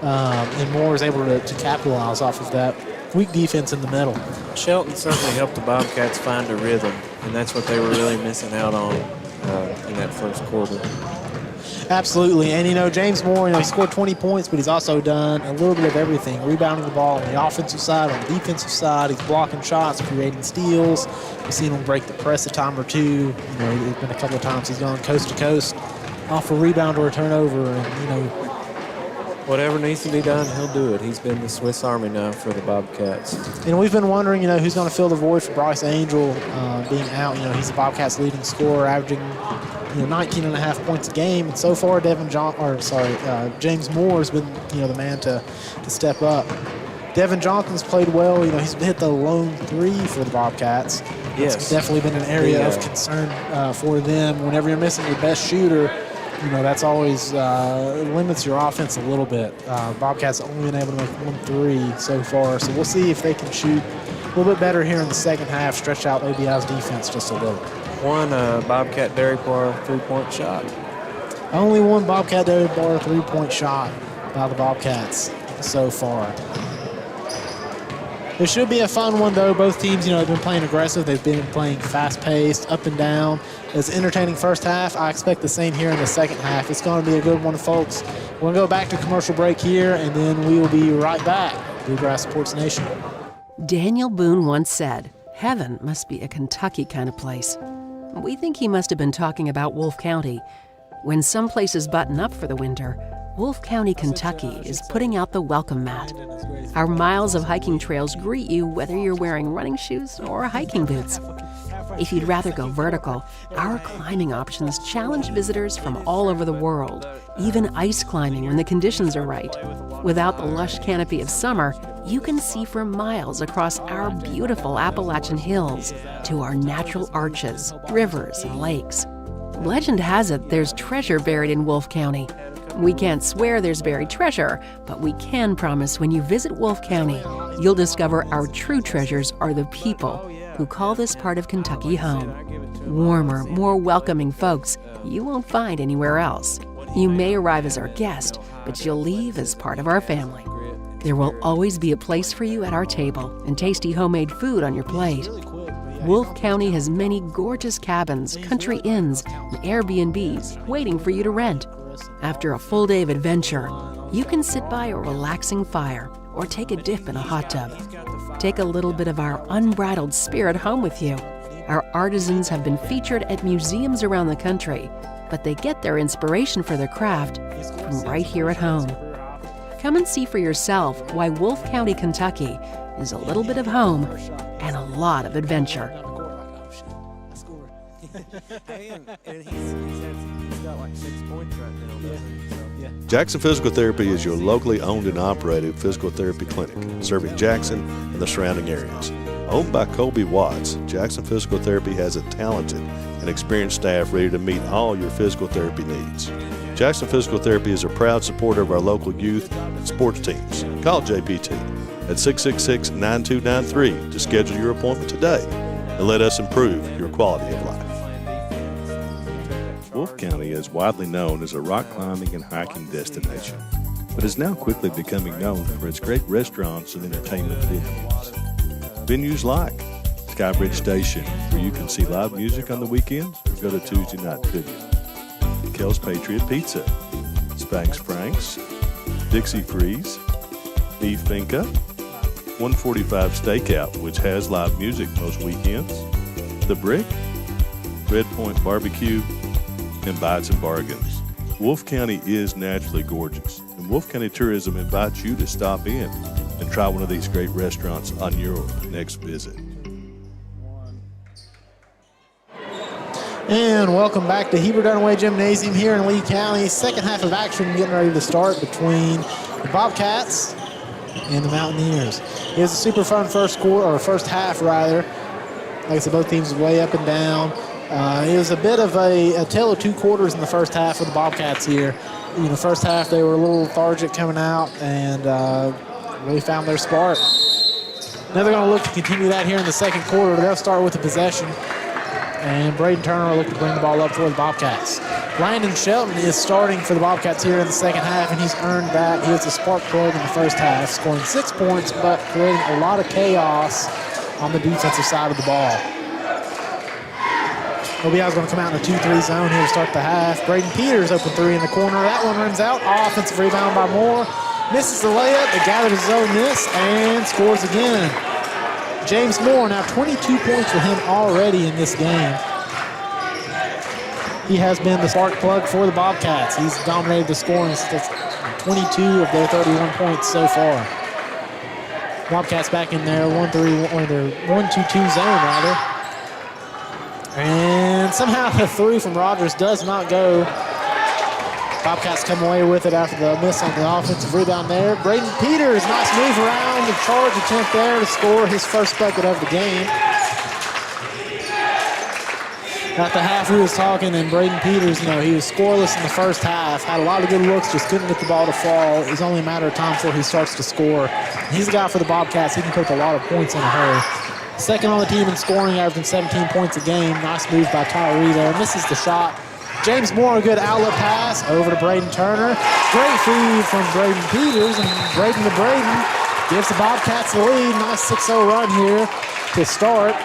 And Moore was able to capitalize off of that weak defense in the middle. Shelton certainly helped the Bobcats find a rhythm, and that's what they were really missing out on in that first quarter. Absolutely. And, James Moore, he scored 20 points, but he's also done a little bit of everything. Rebounding the ball on the offensive side, on the defensive side. He's blocking shots, creating steals. We've seen him break the press a time or two. There's been a couple of times he's gone coast to coast off a rebound or a turnover. And, whatever needs to be done, he'll do it. He's been the Swiss Army knife for the Bobcats. And we've been wondering, who's going to fill the void for Bryce Angel being out. He's the Bobcats' leading scorer, averaging 19.5 points a game. And so far, James Moore has been the man to step up. Devin Johnson's played well. He's hit the lone 3 for the Bobcats. Yes. It's definitely been an area of concern for them. Whenever you're missing your best shooter, that's always limits your offense a little bit. Bobcats only been able to make 1 3 so far, so we'll see if they can shoot a little bit better here in the second half, stretch out OBI's defense just a little. One Bobcat Dairy Bar 3-point shot. Only one Bobcat Dairy Bar 3-point shot by the Bobcats so far. It should be a fun one, though. Both teams, have been playing aggressive. They've been playing fast-paced, up and down. It's an entertaining first half. I expect the same here in the second half. It's going to be a good one, folks. We're going to go back to commercial break here, and then we will be right back. Bluegrass Sports Nation. Daniel Boone once said, "Heaven must be a Kentucky kind of place." We think he must have been talking about Wolfe County. When some places button up for the winter, Wolfe County, Kentucky is putting out the welcome mat. Our miles of hiking trails greet you whether you're wearing running shoes or hiking boots. If you'd rather go vertical, our climbing options challenge visitors from all over the world, even ice climbing when the conditions are right. Without the lush canopy of summer, you can see for miles across our beautiful Appalachian hills to our natural arches, rivers, and lakes. Legend has it there's treasure buried in Wolfe County. We can't swear there's buried treasure, but we can promise when you visit Wolfe County, you'll discover our true treasures are the people who call this part of Kentucky home. Warmer, more welcoming folks you won't find anywhere else. You may arrive as our guest, but you'll leave as part of our family. There will always be a place for you at our table and tasty homemade food on your plate. Wolfe County has many gorgeous cabins, country inns, and Airbnbs waiting for you to rent. After a full day of adventure, you can sit by a relaxing fire or take a dip in a hot tub. Take a little bit of our unbridled spirit home with you. Our artisans have been featured at museums around the country, but they get their inspiration for their craft from right here at home. Come and see for yourself why Wolfe County, Kentucky is a little bit of home and a lot of adventure. He's got like 6 points right now. Jackson Physical Therapy is your locally owned and operated physical therapy clinic, serving Jackson and the surrounding areas. Owned by Colby Watts, Jackson Physical Therapy has a talented and experienced staff ready to meet all your physical therapy needs. Jackson Physical Therapy is a proud supporter of our local youth and sports teams. Call JPT at 666-9293 to schedule your appointment today and let us improve your quality of life. Wolfe County is widely known as a rock climbing and hiking destination, but is now quickly becoming known for its great restaurants and entertainment venues. Venues like Skybridge Station, where you can see live music on the weekends or go to Tuesday night trivia. Kel's Patriot Pizza, Spanx Frank's, Dixie Freeze, Beef Finca, 145 Stakeout, which has live music most weekends, The Brick, Red Point Barbecue, and Bites and Bargains. Wolfe County is naturally gorgeous, and Wolfe County Tourism invites you to stop in and try one of these great restaurants on your next visit. And welcome back to Heber Dunaway Gymnasium here in Lee County. Second half of action getting ready to start between the Bobcats and the Mountaineers. It was a super fun first half. Like I said, both teams way up and down. It was a bit of a tale of two quarters in the first half of the Bobcats here. In the first half, they were a little lethargic coming out and really found their spark. Now they're going to look to continue that here in the second quarter. They'll start with the possession. And Braden Turner will look to bring the ball up for the Bobcats. Landon Shelton is starting for the Bobcats here in the second half, and he's earned that. He was a spark plug in the first half, scoring 6 points, but creating a lot of chaos on the defensive side of the ball. OBI is going to come out in a 2-3 zone here to start the half. Braden Peters open three in the corner. That one runs out. Offensive rebound by Moore. Misses the layup, but gathers his own miss and scores again. James Moore, now 22 points for him already in this game. He has been the spark plug for the Bobcats. He's dominated the scoring. That's 22 of their 31 points so far. Bobcats back in their 1-2-2 zone, rather. And somehow the three from Rogers does not go. Bobcats come away with it after the miss on the offensive rebound there. Braden Peters, nice move around the charge attempt there to score his first bucket of the game. At the half we was talking, and Braden Peters, he was scoreless in the first half, had a lot of good looks, just couldn't get the ball to fall. It was only a matter of time before he starts to score. He's the guy for the Bobcats. He can put up a lot of points in a hurry. Second on the team in scoring, averaging 17 points a game. Nice move by Tyree there. Misses the shot. James Moore, a good outlet pass over to Braden Turner. Great feed from Braden Peters, and Braden to Braden gives the Bobcats the lead. Nice 6-0 run here to start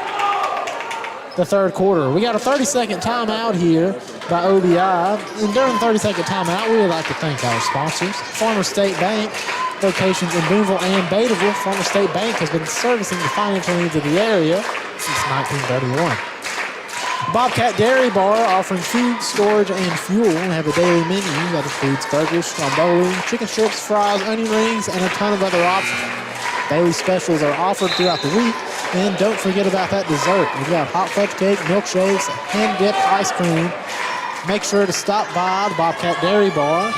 the third quarter. We got a 30-second timeout here by OBI. And during the 30-second timeout, we would like to thank our sponsors, Farmer State Bank, locations in Boonville and Badeville. Farmer State Bank has been servicing the financial needs of the area since 1931. Bobcat Dairy Bar offering food, storage, and fuel. We have a daily menu that includes burgers, stromboli, chicken strips, fries, onion rings, and a ton of other options. Daily specials are offered throughout the week. And don't forget about that dessert. We've got hot fudge cake, milkshakes, hand-dipped ice cream. Make sure to stop by the Bobcat Dairy Bar.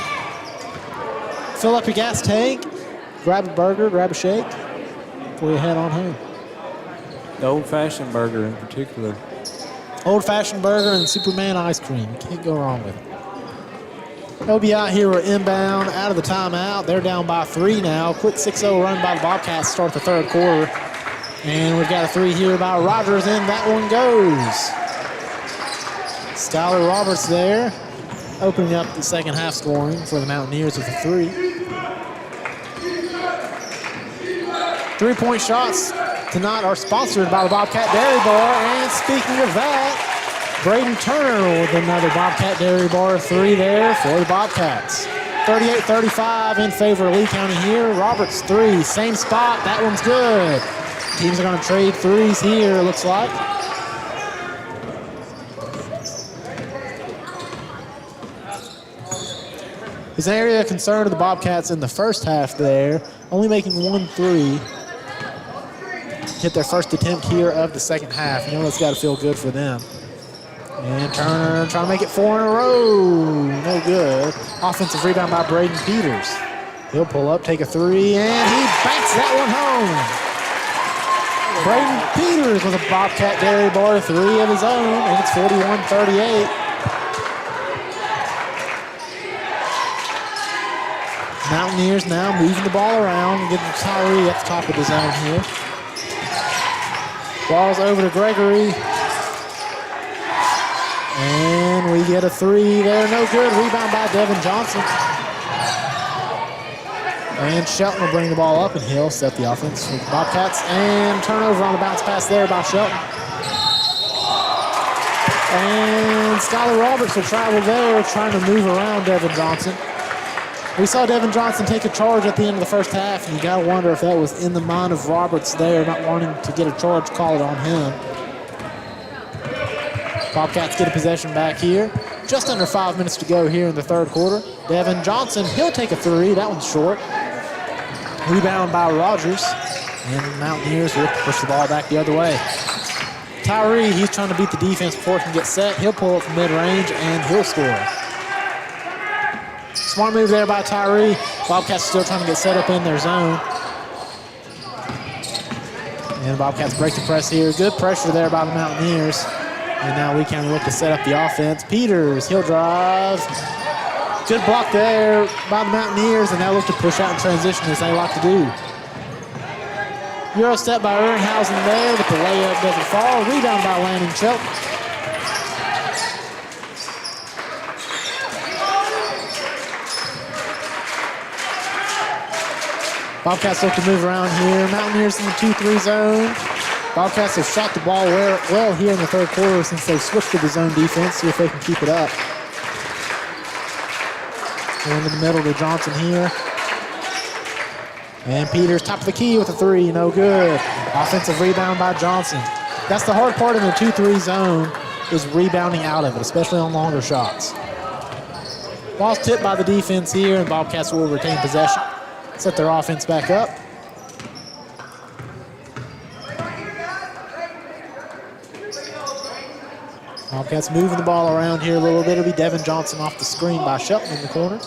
Fill up your gas tank, grab a burger, grab a shake before you head on home. The old-fashioned burger in particular. Old-fashioned burger and Superman ice cream. You can't go wrong with it. OBI here are inbound out of the timeout. They're down by 3 now. Quick 6-0 run by the Bobcats to start the third quarter. And we've got a 3 here by Rogers, and that one goes. Skylar Roberts there, opening up the second half scoring for the Mountaineers with a 3. 3-point shots tonight are sponsored by the Bobcat Dairy Bar. And speaking of that, Braden Turner with another Bobcat Dairy Bar 3 there for the Bobcats. 38-35 in favor of Lee County here. Roberts 3, same spot. That one's good. Teams are going to trade threes here, it looks like. There's an area of concern of the Bobcats in the first half there, only making 1 3. Hit their first attempt here of the second half. You know it's got to feel good for them. And Turner trying to make it 4 in a row. No good. Offensive rebound by Braden Peters. He'll pull up, take a 3, and he banks that one home. Braden Peters with a Bobcat Dairy Bar 3 of his own, and it's 41-38. Mountaineers now moving the ball around and getting Tyree at the top of the zone here. Ball's over to Gregory. And we get a 3 there, no good. Rebound by Devin Johnson. And Shelton will bring the ball up, and he'll set the offense for the Bobcats. And turnover on the bounce pass there by Shelton. And Skylar Roberts will travel there, trying to move around Devin Johnson. We saw Devin Johnson take a charge at the end of the first half, and you got to wonder if that was in the mind of Roberts there, not wanting to get a charge called on him. Bobcats get a possession back here. Just under 5 minutes to go here in the third quarter. Devin Johnson, he'll take a 3. That one's short. Rebound by Rogers. And the Mountaineers will push the ball back the other way. Tyree, he's trying to beat the defense before it can get set. He'll pull up from mid-range, and he'll score. Smart move there by Tyree. Bobcats still trying to get set up in their zone. And the Bobcats break the press here. Good pressure there by the Mountaineers. And now we can look to set up the offense. Peters, he'll drive. Good block there by the Mountaineers, and now look to push out in transition as they like to do. Euro step by Ehrenhausen there, but the layup doesn't fall. Rebound by Landon Shelton. Bobcats look to move around here. Mountaineers in the 2-3 zone. Bobcats have shot the ball well here in the third quarter since they've switched to the zone defense. See if they can keep it up. Going to the middle to Johnson here. And Peters, top of the key with a 3, no good. Offensive rebound by Johnson. That's the hard part in the 2-3 zone, is rebounding out of it, especially on longer shots. Ball's tipped by the defense here, and Bobcats will retain possession. Set their offense back up. Bobcats moving the ball around here a little bit. It'll be Devin Johnson off the screen by Shelton in the corner.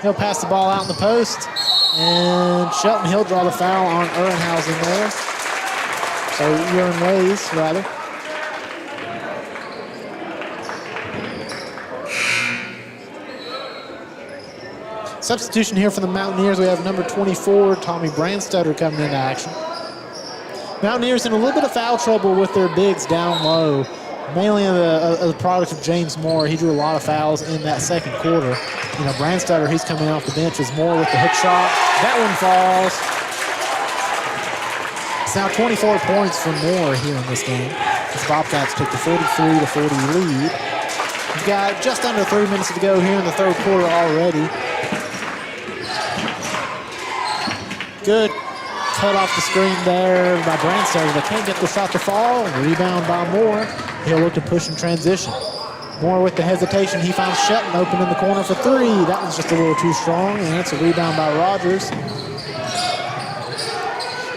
He'll pass the ball out in the post. And Shelton, he'll draw the foul on Ehrenhausen there. So Aaron Ways, rather. Substitution here for the Mountaineers. We have number 24, Tommy Brandstutter, coming into action. Mountaineers in a little bit of foul trouble with their bigs down low. Mainly a product of James Moore. He drew a lot of fouls in that second quarter. You know, Brandstutter, he's coming off the bench as Moore with the hook shot. That one falls. It's now 24 points for Moore here in this game. The Bobcats took the 43-40 lead. We've got just under 3 minutes to go here in the third quarter already. Good cut off the screen there by Brandstutter. They can't get the shot to fall. Rebound by Moore. He'll look to push in transition. Moore with the hesitation. He finds Shelton open in the corner for 3. That one's just a little too strong, and it's a rebound by Rogers.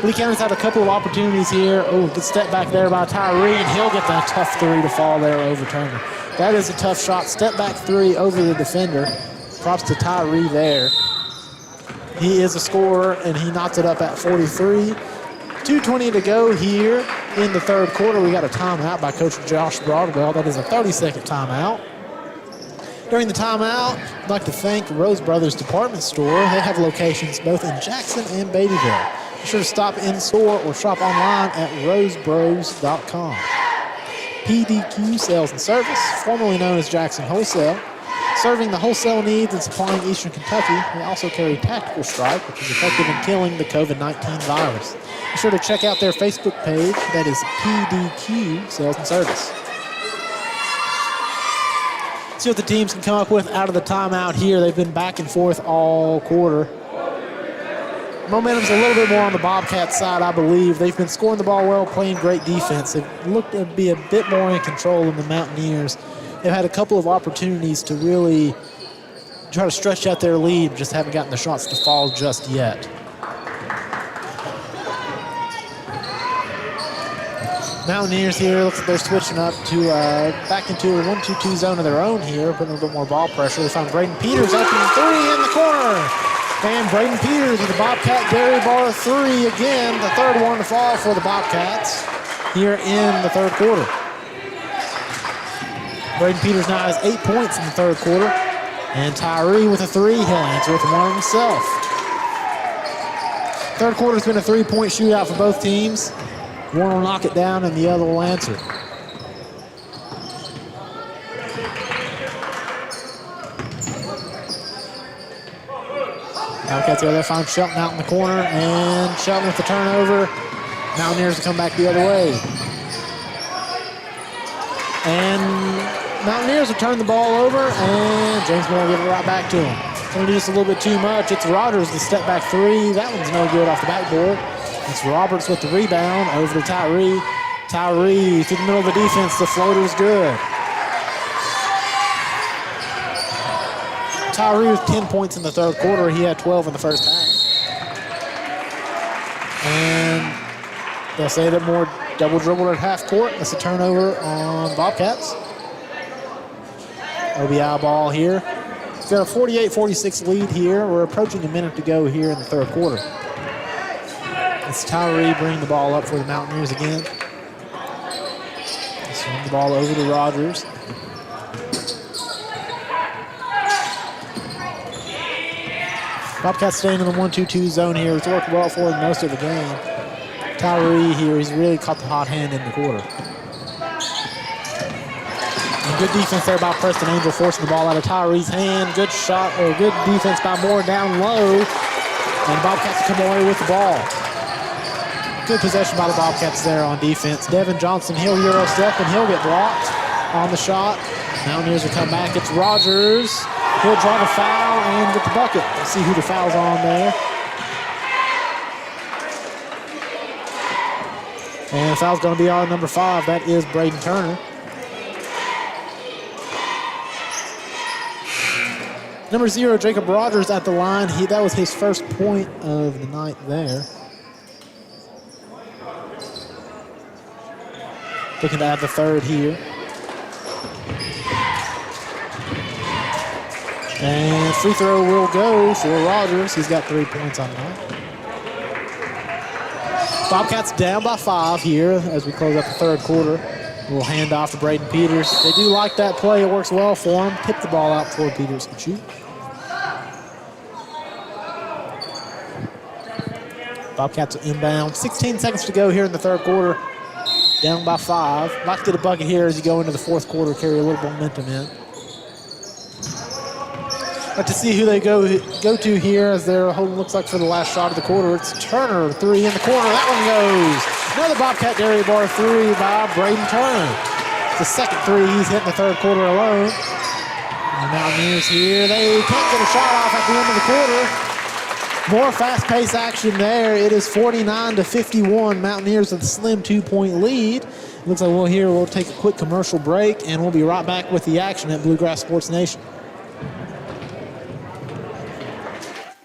Lee County's had a couple of opportunities here. Oh, good step back there by Tyree, and he'll get that tough 3 to fall there over Turner. That is a tough shot. Step back 3 over the defender. Props to Tyree there. He is a scorer, and he knocks it up at 43. 2:20 to go here in the third quarter. We got a timeout by Coach Josh Broadwell. That is a 30-second timeout. During the timeout, I'd like to thank Rose Brothers Department Store. They have locations both in Jackson and Beattyville. Be sure to stop in store or shop online at rosebros.com. PDQ Sales and Service, formerly known as Jackson Wholesale, serving the wholesale needs and supplying Eastern Kentucky. They also carry Tactical Strike, which is effective in killing the COVID-19 virus. Be sure to check out their Facebook page. That is PDQ Sales and Service. See what the teams can come up with out of the timeout here. They've been back and forth all quarter. Momentum's a little bit more on the Bobcats side, I believe. They've been scoring the ball well, playing great defense. They've looked to be a bit more in control than the Mountaineers. They've had a couple of opportunities to really try to stretch out their lead, just haven't gotten the shots to fall just yet. Mountaineers here, looks like they're switching up to back into a 1-2-2 zone of their own here, putting a little bit more ball pressure. They found Braden Peters open three in the corner. And Braden Peters with the Bobcat Gary Bar three again, the third one to fall for the Bobcats here in the third quarter. Braden Peters now has 8 points in the third quarter. And Tyree with a three, he'll answer with one himself. Third quarter's been a three-point shootout for both teams. One will knock it down and the other will answer. Bobcats go there, find Shelton out in the corner, and Shelton with the turnover. Mountaineers will come back the other way. And Mountaineers will turn the ball over, and James Moore will give it right back to him. Going to do this a little bit too much. It's Rogers, the step back three. That one's no good off the backboard. It's Roberts with the rebound over to Tyree. Tyree through the middle of the defense. The floater's good. Tyree with 10 points in the third quarter. He had 12 in the first half. And they'll say that Moore double dribbled at half court. That's a turnover on Bobcats. OBI ball here. It's got a 48-46 lead here. We're approaching a minute to go here in the third quarter. It's Tyree bringing the ball up for the Mountaineers again. Swing the ball over to Rogers. Bobcats staying in the 1-2-2 zone here. It's worked well for them most of the game. Tyree here, he's really caught the hot hand in the quarter. And good defense there by Preston Angel, forcing the ball out of Tyree's hand. Good shot, or good defense by Moore down low. And Bobcats come away with the ball. Good possession by the Bobcats there on defense. Devin Johnson, he'll Euro step and he'll get blocked on the shot. Mountaineers will come back. It's Rogers. He'll draw the foul and get the bucket. Let's see who the foul's on there. And the foul's going to be on number 5. That is Braden Turner. Number 0, Jacob Rogers at the line. That was his first point of the night there. Looking to add the third here. And free throw will go for Rogers. He's got 3 points on that. Bobcats down by 5 here as we close up the third quarter. A little handoff to Braden Peters. They do like that play. It works well for him. Tip the ball out before Peters can shoot. Bobcats will inbound. 16 seconds to go here in the third quarter. Down by 5. Like to get a bucket here as you go into the fourth quarter, carry a little momentum in. Like to see who they go to here as they're holding, looks like, for the last shot of the quarter. It's Turner, three in the corner. That one goes. Another Bobcat Dairy Bar three by Braden Turner. It's the second three he's hit in the third quarter alone. And the Mountaineers here, they can't get a shot off at the end of the quarter. More fast-paced action there. It is 49-51. Mountaineers with a slim 2-point lead. Looks like we'll take a quick commercial break, and we'll be right back with the action at Bluegrass Sports Nation.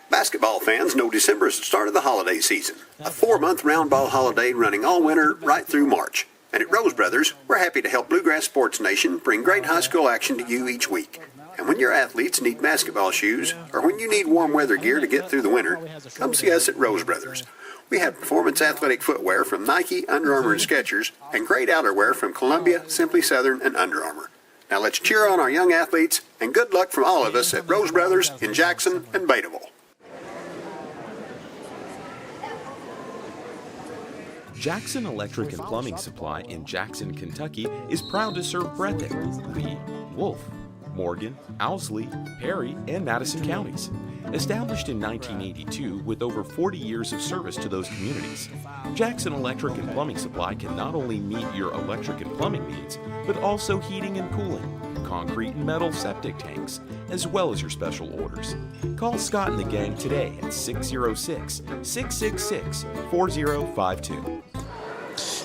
Basketball fans know December is the start of the holiday season. A 4-month round ball holiday running all winter right through March. And at Rose Brothers, we're happy to help Bluegrass Sports Nation bring great high school action to you each week. And when your athletes need basketball shoes, or when you need warm weather gear to get through the winter, come see us at Rose Brothers. We have performance athletic footwear from Nike, Under Armour, and Skechers, and great outerwear from Columbia, Simply Southern, and Under Armour. Now let's cheer on our young athletes, and good luck from all of us at Rose Brothers in Jackson and Bataville. Jackson Electric and Plumbing Supply in Jackson, Kentucky is proud to serve Breathitt, Lee, Wolf, Morgan, Owsley, Perry, and Madison counties. Established in 1982 with over 40 years of service to those communities, Jackson Electric and Plumbing Supply can not only meet your electric and plumbing needs, but also heating and cooling. concrete and metal septic tanks, as well as your special orders. Call Scott and the gang today at 606-666-4052.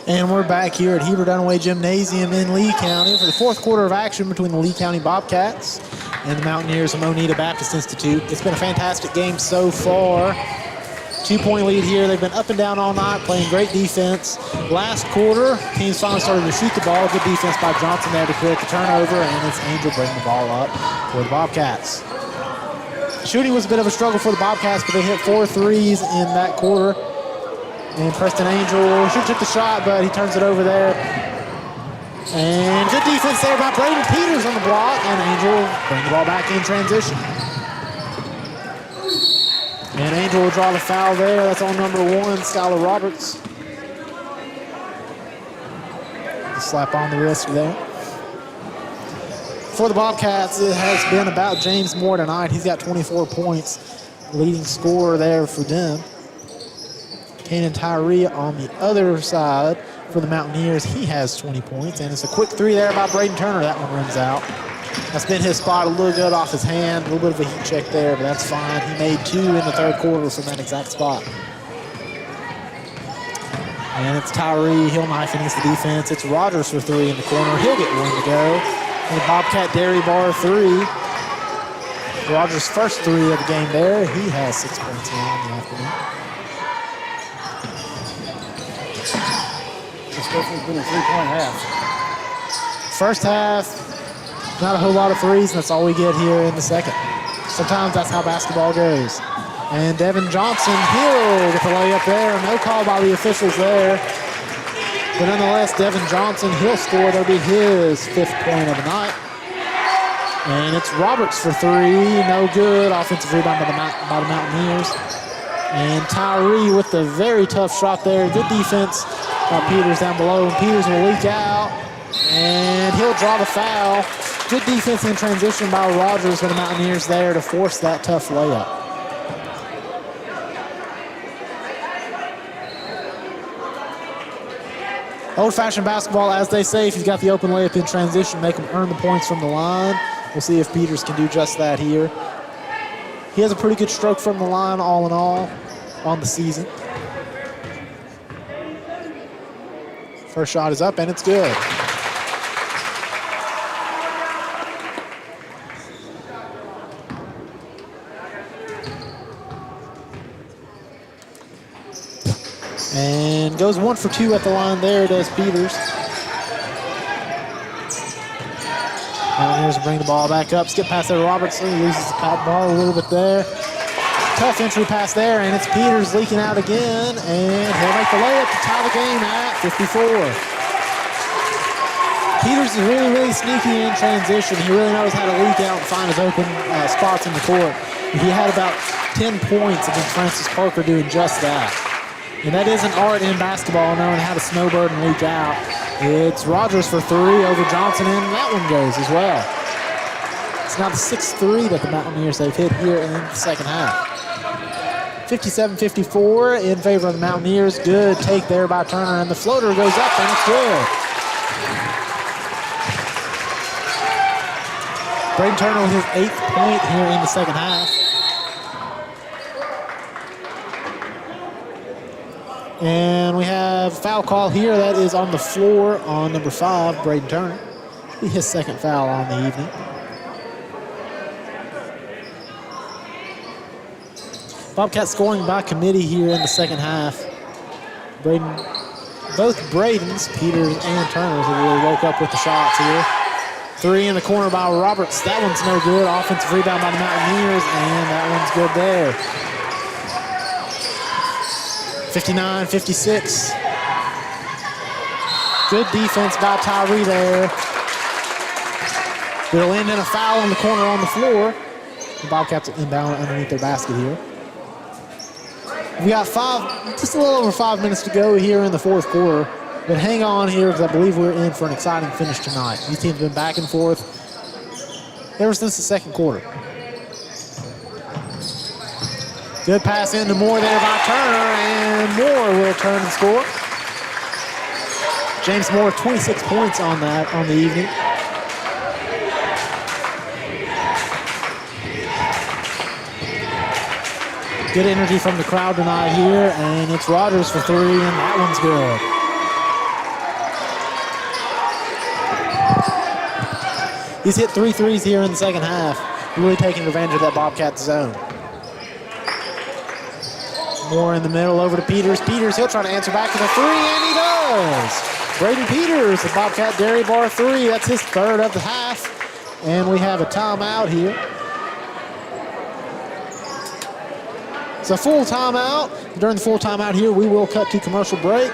And we're back here at Heber Dunaway Gymnasium in Lee County for the fourth quarter of action between the Lee County Bobcats and the Mountaineers of Oneida Baptist Institute. It's been a fantastic game so far. 2-point lead here. They've been up and down all night, playing great defense. Last quarter, teams finally started to shoot the ball. Good defense by Johnson there to create the turnover, and it's Angel bringing the ball up for the Bobcats. Shooting was a bit of a struggle for the Bobcats, but they hit 4 threes in that quarter. And Preston Angel should took the shot, but he turns it over there. And good defense there by Braden Peters on the block, and Angel bring the ball back in transition. And Angel will draw the foul there. That's on number 1, Skylar Roberts. Just slap on the wrist there. For the Bobcats, it has been about James Moore tonight. He's got 24 points, leading scorer there for them. Kanan Tyree on the other side for the Mountaineers. He has 20 points, and it's a quick 3 there by Braden Turner. That one runs out. That's been his spot, a little good off his hand, a little bit of a heat check there, but that's fine. He made 2 in the third quarter from that exact spot. And it's Tyree, he'll knife against the defense. It's Rogers for 3 in the corner. He'll get 1 to go. And the Bobcat Dairy Bar 3. Rogers' first 3 of the game there. He has 6 points now in the afternoon. It's definitely been a 3-point half. First half, not a whole lot of threes, and that's all we get here in the second. Sometimes that's how basketball goes. And Devin Johnson, he'll get the layup there. No call by the officials there. But nonetheless, Devin Johnson, he'll score. That'll be his 5th point of the night. And it's Roberts for 3. No good. Offensive rebound by the Mountaineers. And Tyree with the very tough shot there. Good defense by Peters down below. And Peters will leak out. And he'll draw the foul. Good defense in transition by Rogers for the Mountaineers there to force that tough layup. Old-fashioned basketball, as they say, if you've got the open layup in transition, make them earn the points from the line. We'll see if Peters can do just that here. He has a pretty good stroke from the line all in all on the season. First shot is up, and it's good. And goes 1 for 2 at the line there, does Peters. Mountaineers will bring the ball back up. Skip pass there to Robertson. He loses the ball a little bit there. Tough entry pass there, and it's Peters leaking out again. And he'll make the layup to tie the game at 54. Peters is really, really sneaky in transition. He really knows how to leak out and find his open spots in the court. He had about 10 points against Francis Parker doing just that. And that is an art in basketball, knowing how to snowbird and leak out. It's Rogers for 3 over Johnson, and that one goes as well. It's now the 6th 3 that the Mountaineers have hit here in the second half. 57-54 in favor of the Mountaineers. Good take there by Turner, and the floater goes up, and it's good. Braden Turner with his 8th point here in the second half. And we have a foul call here. That is on the floor on number 5, Braden Turner. Be his 2nd foul on the evening. Bobcats scoring by committee here in the second half. Both Bradens, Peters and Turners, have really woke up with the shots here. 3 in the corner by Roberts. That one's no good. Offensive rebound by the Mountaineers, and that one's good there. 59-56. Good defense by Tyree there. It'll end in a foul on the corner on the floor. The Bobcats will inbound underneath their basket here. We got just a little over 5 minutes to go here in the fourth quarter. But hang on here, because I believe we're in for an exciting finish tonight. These teams have been back and forth ever since the second quarter. Good pass into Moore there by Turner, and Moore will turn and score. James Moore, 26 points on that on the evening. Good energy from the crowd tonight here, and it's Rogers for three, and that one's good. He's hit 3 threes here in the second half, really taking advantage of that Bobcats zone. Moore in the middle, over to Peters. Peters, he'll try to answer back to the three, and he does! Braden Peters, the Bobcat Dairy Bar three. That's his third of the half. And we have a timeout here. It's a full timeout. During the full timeout here, we will cut to commercial break.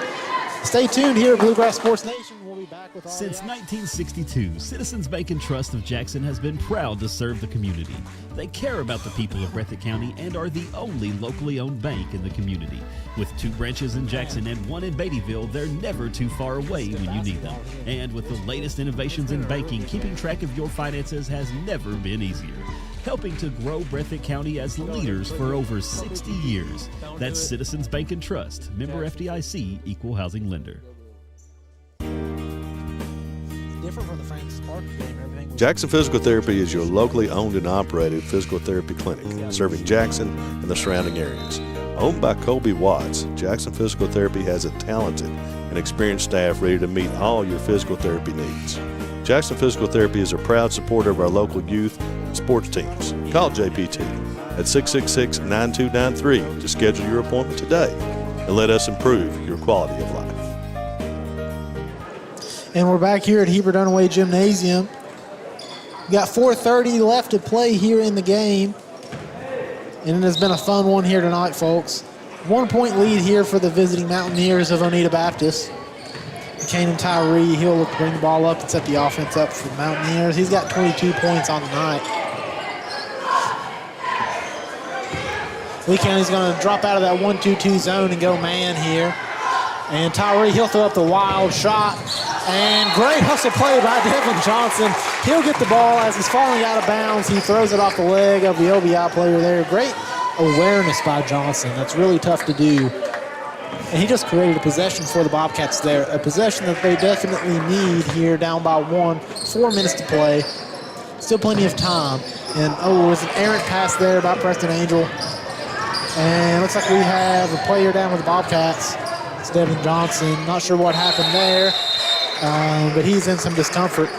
Stay tuned here at Bluegrass Sports Nation. We'll be back with all Since 1962, Citizens Bank and Trust of Jackson has been proud to serve the community. They care about the people of Breathitt County and are the only locally owned bank in the community. With 2 branches in Jackson and 1 in Beattyville, they're never too far away when you need them. And with the latest innovations in banking, keeping track of your finances has never been easier. Helping to grow Breathitt County as leaders for over 60 years. That's Citizens Bank and Trust, member FDIC, equal housing lender. different from the Francis Park game. Everything Jackson Physical Therapy is your locally owned and operated physical therapy clinic, serving Jackson and the surrounding areas. Owned by Colby Watts, Jackson Physical Therapy has a talented and experienced staff ready to meet all your physical therapy needs. Jackson Physical Therapy is a proud supporter of our local youth and sports teams. Call JPT at 666-9293 to schedule your appointment today and let us improve your quality of life. And we're back here at Heber Dunaway Gymnasium. We got 4:30 left to play here in the game. And it has been a fun one here tonight, folks. 1 point lead here for the visiting Mountaineers of Oneida Baptist. Kanan Tyree, he'll look to bring the ball up and set the offense up for the Mountaineers. He's got 22 points on the night. Lee County's going to drop out of that 1-2-2 zone and go man here. And Tyree, he'll throw up the wild shot. And great hustle play by Devin Johnson. He'll get the ball as he's falling out of bounds. He throws it off the leg of the OBI player there. Great awareness by Johnson. That's really tough to do. And he just created a possession for the Bobcats there. A possession that they definitely need here, down by 1. 4 minutes to play. Still plenty of time. And it was an errant pass there by Preston Angel. And looks like we have a player down with the Bobcats. It's Devin Johnson. Not sure what happened there, but he's in some discomfort.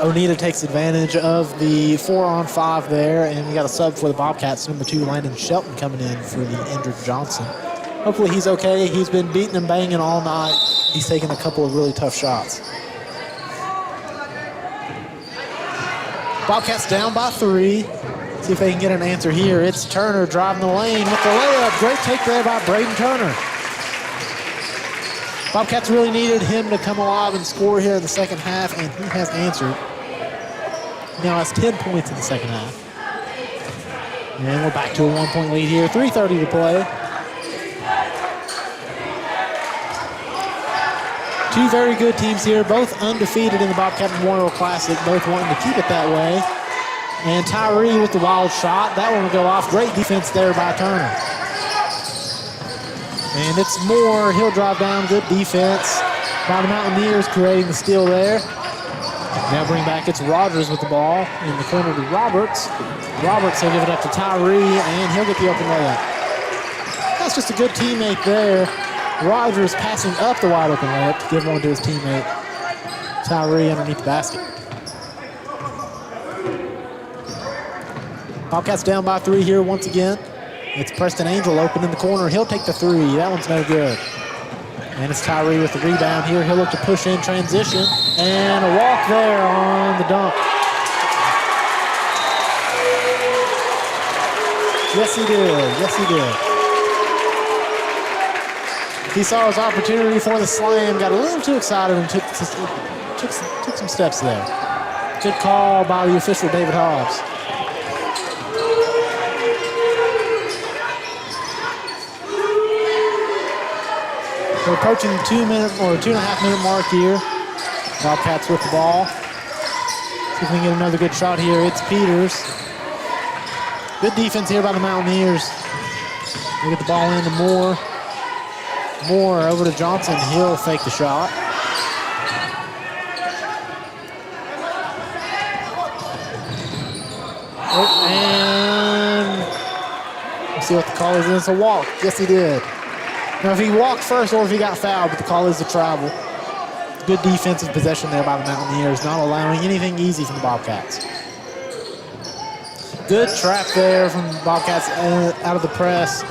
Oneida takes advantage of the 4-on-5 there, and we got a sub for the Bobcats. Number 2, Landon Shelton, coming in for the injured Johnson. Hopefully he's okay. He's been beating and banging all night. He's taken a couple of really tough shots. Bobcats down by 3. See if they can get an answer here. It's Turner driving the lane with the layup. Great take there by Braden Turner. Bobcats really needed him to come alive and score here in the second half, and he has answered. Now has 10 points in the second half. And we're back to a 1-point lead here. 3:30 to play. Two very good teams here, both undefeated in the Bobcat Memorial Classic, both wanting to keep it that way. And Tyree with the wild shot. That one will go off. Great defense there by Turner. And it's Moore. He'll drive down. Good defense by the Mountaineers, creating the steal there. Now bring back, it's Rogers with the ball in the corner to Roberts. Roberts will give it up to Tyree, and he'll get the open layup. That's just a good teammate there. Rogers passing up the wide open layup to give one to his teammate. Tyree underneath the basket. Bobcats down by 3 here once again. It's Preston Angel open in the corner. He'll take the 3. That one's no good. And it's Tyree with the rebound here. He'll look to push in transition. And a walk there on the dunk. Yes, he did. Yes, he did. He saw his opportunity for the slam, got a little too excited, and took some steps there. Good call by the official, David Hobbs. We're approaching the 2.5-minute mark here. Bobcats with the ball. See if we can get another good shot here. It's Peters. Good defense here by the Mountaineers. They get the ball into Moore. Moore over to Johnson. He'll fake the shot. And see what the call is. It's a walk. Yes, he did. Now, if he walked first or if he got fouled, but the call is a travel. Good defensive possession there by the Mountaineers, not allowing anything easy from the Bobcats. Good trap there from the Bobcats out of the press.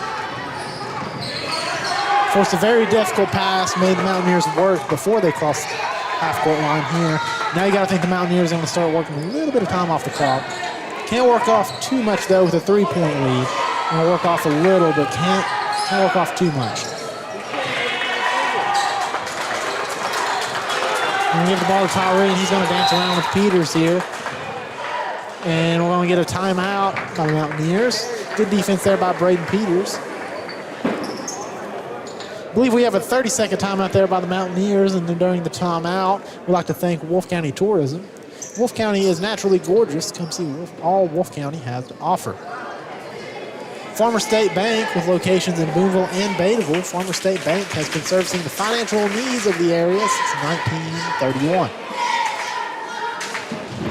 Forced a very difficult pass, made the Mountaineers work before they crossed half-court line here. Now you got to think the Mountaineers are going to start working a little bit of time off the clock. Can't work off too much, though, with a three-point lead. Going to work off a little, but can't work off too much. Going to give the ball to Tyree, and he's going to dance around with Peters here. And we're going to get a timeout by the Mountaineers. Good defense there by Braden Peters. I believe we have a 30-second timeout there by the Mountaineers, and then during the timeout, we'd like to thank Wolfe County Tourism. Wolfe County is naturally gorgeous. Come see all Wolfe County has to offer. Farmer State Bank, with locations in Boonville and Bataville, Farmer State Bank has been servicing the financial needs of the area since 1931.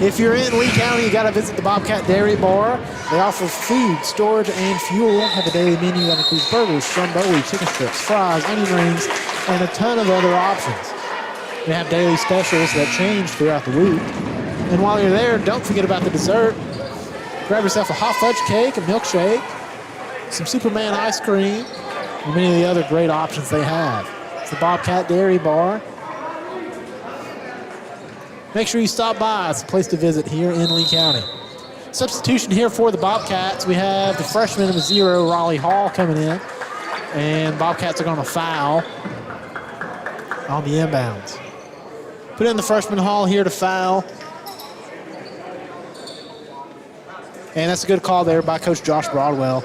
If you're in Lee County, you got to visit the Bobcat Dairy Bar. They offer food, storage, and fuel. Have a daily menu that includes burgers, stromboli, chicken strips, fries, onion rings, and a ton of other options. They have daily specials that change throughout the week. And while you're there, don't forget about the dessert. Grab yourself a hot fudge cake, a milkshake, some Superman ice cream, and many of the other great options they have. It's the Bobcat Dairy Bar. Make sure you stop by. It's a place to visit here in Lee County. Substitution here for the Bobcats. We have the freshman of 0, Raleigh Hall, coming in. And Bobcats are going to foul on the inbounds. Put in the freshman Hall here to foul. And that's a good call there by Coach Josh Broadwell.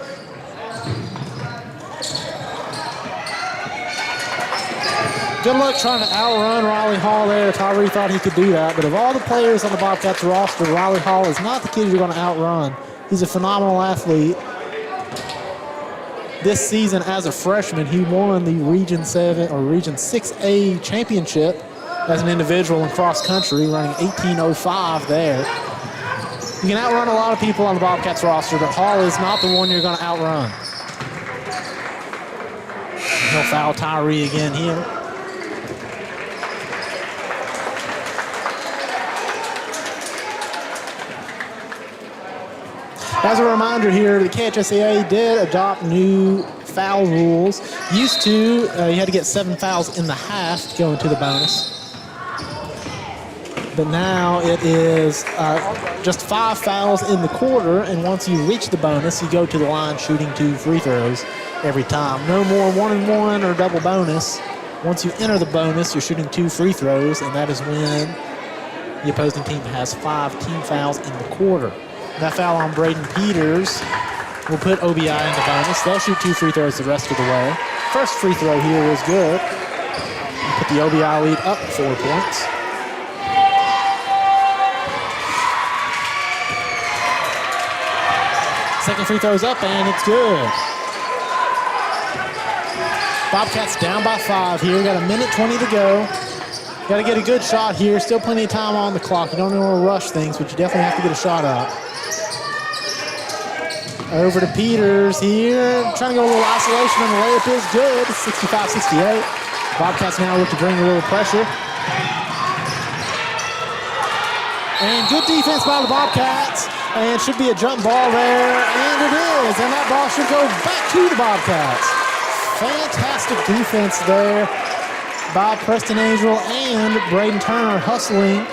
Good luck trying to outrun Raleigh Hall there. Tyree thought he could do that, but of all the players on the Bobcats roster, Raleigh Hall is not the kid you're going to outrun. He's a phenomenal athlete. This season as a freshman, he won the Region 7 or Region 6A championship as an individual in cross country, running 18:05 there. You can outrun a lot of people on the Bobcats roster, but Hall is not the one you're going to outrun. He'll foul Tyree again here. As a reminder here, the KHSAA did adopt new foul rules. Used to, you had to get 7 fouls in the half to go into the bonus. But now it is just 5 fouls in the quarter, and once you reach the bonus, you go to the line shooting 2 free throws every time. No more 1-and-1 or double bonus. Once you enter the bonus, you're shooting 2 free throws, and that is when the opposing team has 5 team fouls in the quarter. That foul on Braden Peters will put OBI in the bonus. They'll shoot 2 free throws the rest of the way. First free throw here was good. Put the OBI lead up 4 points. Second free throw's up, and it's good. Bobcats down by 5 here. Got 1:20 to go. Got to get a good shot here. Still plenty of time on the clock. You don't want to rush things, but you definitely have to get a shot up. Over to Peters here. Trying to go a little isolation, and the layup is good. 65-68. Bobcats now look to bring a little pressure. And good defense by the Bobcats. And should be a jump ball there, and it is. And that ball should go back to the Bobcats. Fantastic defense there by Preston Angel and Braden Turner, hustling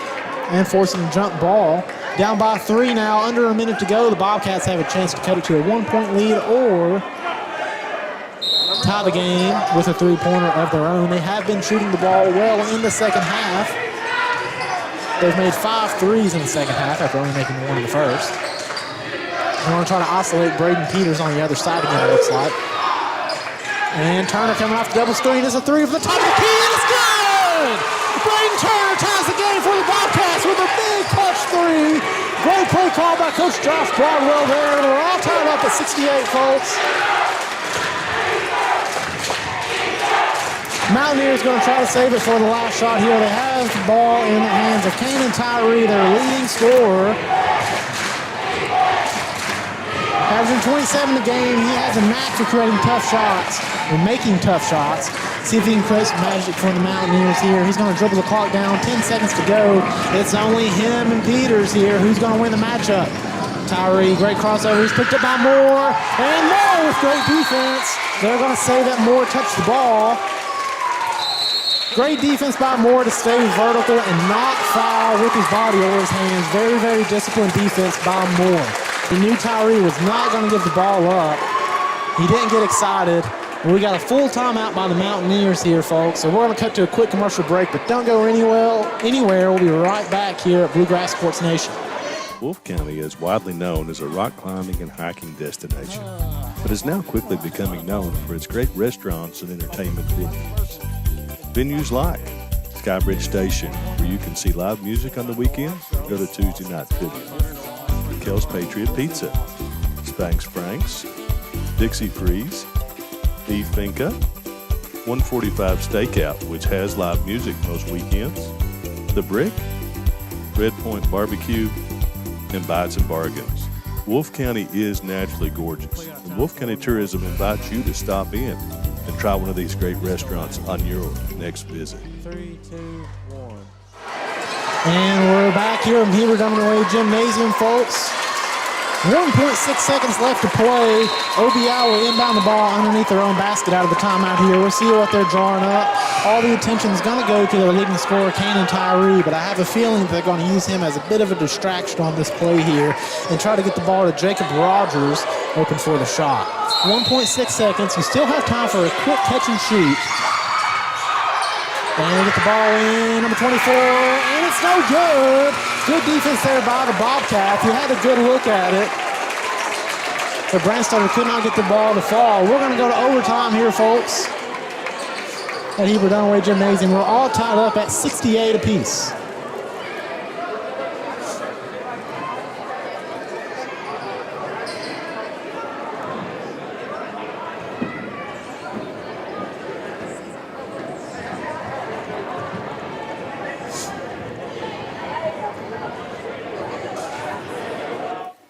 and forcing a jump ball. Down by 3 now, under a minute to go. The Bobcats have a chance to cut it to a 1-point lead or tie the game with a 3-pointer of their own. They have been shooting the ball well in the second half. They've made 5 threes in the second half after only making 1 in the first. They want to try to isolate Braden Peters on the other side again, it looks like. And Turner coming off the double screen is a 3 from the top of the key, and it's good! Braden Turner ties the game for the Bobcats with a big clutch 3. Great play call by Coach Josh Broadwell there. We're all tied up at 68, folks. Mountaineers going to try to save it for the last shot here. They have the ball in the hands of Kanan Tyree, their leading scorer. Averaging 27 a game. He has a knack for creating tough shots or making tough shots. See if he can create some magic for the Mountaineers here. He's going to dribble the clock down. 10 seconds to go. It's only him and Peters here. Who's going to win the matchup? Tyree, great crossover. He's picked up by Moore. And Moore with great defense. They're going to say that Moore touched the ball. Great defense by Moore to stay vertical and not foul with his body over his hands. Very, very disciplined defense by Moore. He knew Tyree was not going to give the ball up. He didn't get excited. We got a full timeout by the Mountaineers here, folks. So we're going to cut to a quick commercial break, but don't go anywhere. We'll be right back here at Bluegrass Sports Nation. Wolfe County is widely known as a rock climbing and hiking destination, but is now quickly becoming known for its great restaurants and entertainment venues. Venues like Skybridge Station, where you can see live music on the weekends, go to Tuesday Night Video. Kel's Patriot Pizza, Spanx Franks, Dixie Freeze, E Finca, 145 Stakeout, which has live music most weekends, The Brick, Red Point Barbecue, and Bites and Bargains. Wolfe County is naturally gorgeous, and Wolfe County Tourism invites you to stop in and try one of these great restaurants on your next visit. 3, 2, 1. And we're back here at Heber Dunaway Gymnasium, folks. 1.6 seconds left to play. OBI will inbound the ball underneath their own basket out of the timeout here. We'll see what they're drawing up. All the attention is going to go to their leading scorer, Kanan Tyree, but I have a feeling they're going to use him as a bit of a distraction on this play here and try to get the ball to Jacob Rogers open for the shot. 1.6 seconds. You still have time for a quick catch and shoot. And they get the ball in, number 24, and it's no good. Good defense there by the Bobcats. He had a good look at it. But Brandstoner could not get the ball to fall. We're going to go to overtime here, folks, at Heber Dunaway Gymnasium. We're all tied up at 68 apiece.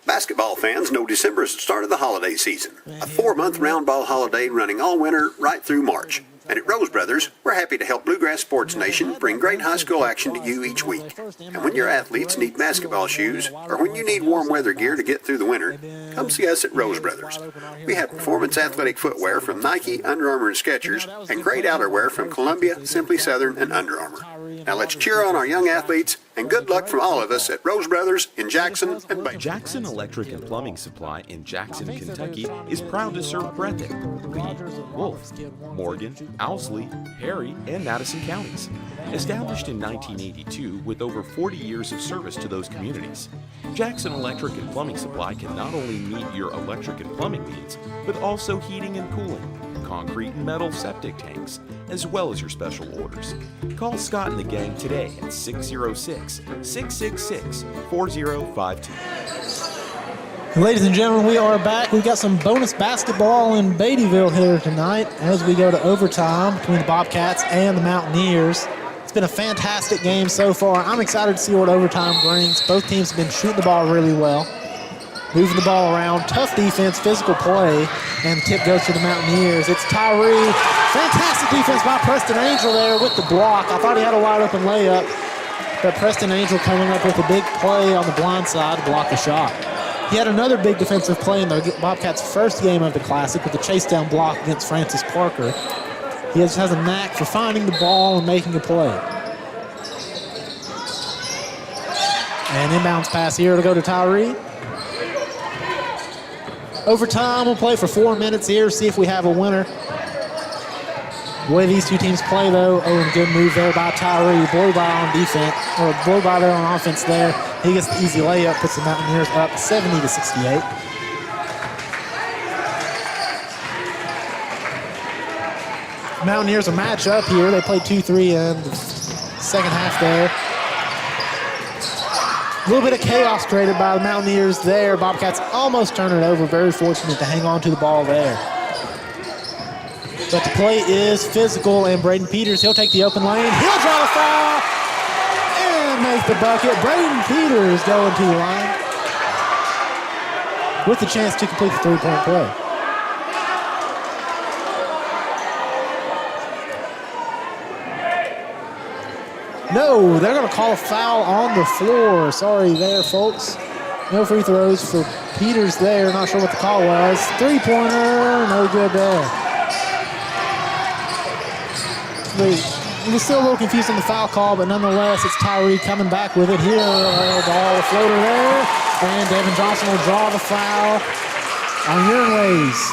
Basketball fans know December is the start of the holiday season. A 4-month round ball holiday running all winter right through March. And at Rose Brothers, we're happy to help Bluegrass Sports Nation bring great high school action to you each week. And when your athletes need basketball shoes, or when you need warm weather gear to get through the winter, come see us at Rose Brothers. We have performance athletic footwear from Nike, Under Armour, and Skechers, and great outerwear from Columbia, Simply Southern, and Under Armour. Now let's cheer on our young athletes, and good luck from all of us at Rose Brothers in Jackson and Baton. Jackson Electric and Plumbing Supply in Jackson, Kentucky is proud to serve Breathitt, Lee, Wolfe, Morgan, Owsley, Perry, and Madison counties. Established in 1982 with over 40 years of service to those communities, Jackson Electric and Plumbing Supply can not only meet your electric and plumbing needs, but also heating and cooling, concrete and metal septic tanks, as well as your special orders. Call Scott and the gang today at 606-666-4052. Ladies and gentlemen, we are back. We've got some bonus basketball in Beattyville here tonight as we go to overtime between the Bobcats and the Mountaineers. It's been a fantastic game so far. I'm excited to see what overtime brings. Both teams have been shooting the ball really well, moving the ball around, tough defense, physical play, and the tip goes to the Mountaineers. It's Tyree. Fantastic defense by Preston Angel there with the block. I thought he had a wide open layup, but Preston Angel coming up with a big play on the blind side to block the shot. He had another big defensive play in the Bobcats' first game of the Classic with the chase down block against Francis Parker. He has a knack for finding the ball and making a play. And inbounds pass here to go to Tyree. Overtime, we'll play for 4 minutes here, see if we have a winner. The way these two teams play, though, and good move there by Tyree. Blow by on defense, or blow by there on offense there. He gets the easy layup, puts the Mountaineers up 70-68. Mountaineers a match up here. They played 2-3 in the second half there. A little bit of chaos created by the Mountaineers there. Bobcats almost turn it over. Very fortunate to hang on to the ball there. But the play is physical, and Braden Peters, he'll take the open lane. He'll draw the foul and make the bucket. Braden Peters going to the line. with the chance to complete the three-point play. No, they're going to call a foul on the floor. Sorry there, folks. No free throws for Peters there. Not sure what the call was. Three-pointer, no good there. We're still a little confused on the foul call, but nonetheless, it's Tyree coming back with it here. Ball, the floater there. And Devin Johnson will draw the foul on Aaron Ways.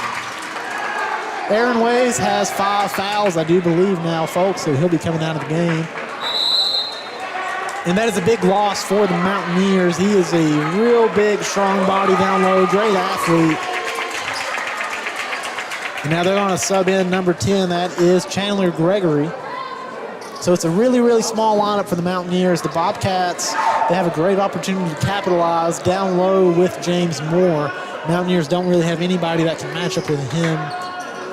Aaron Ways has 5 fouls, I do believe now, folks, so he'll be coming out of the game. And that is a big loss for the Mountaineers. He is a real big, strong body down low, great athlete. And now they're going to sub in number 10. That is Chandler Gregory. So it's a really, really small lineup for the Mountaineers. The Bobcats, they have a great opportunity to capitalize down low with James Moore. Mountaineers don't really have anybody that can match up with him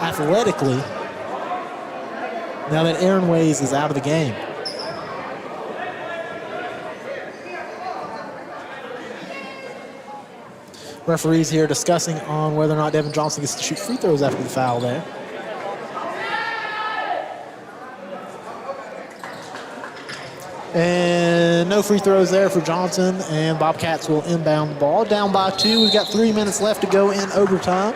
athletically now that Aaron Ways is out of the game. Referees here discussing on whether or not Devin Johnson gets to shoot free throws after the foul there. And no free throws there for Johnson, and Bobcats will inbound the ball. Down by 2, we've got 3 minutes left to go in overtime.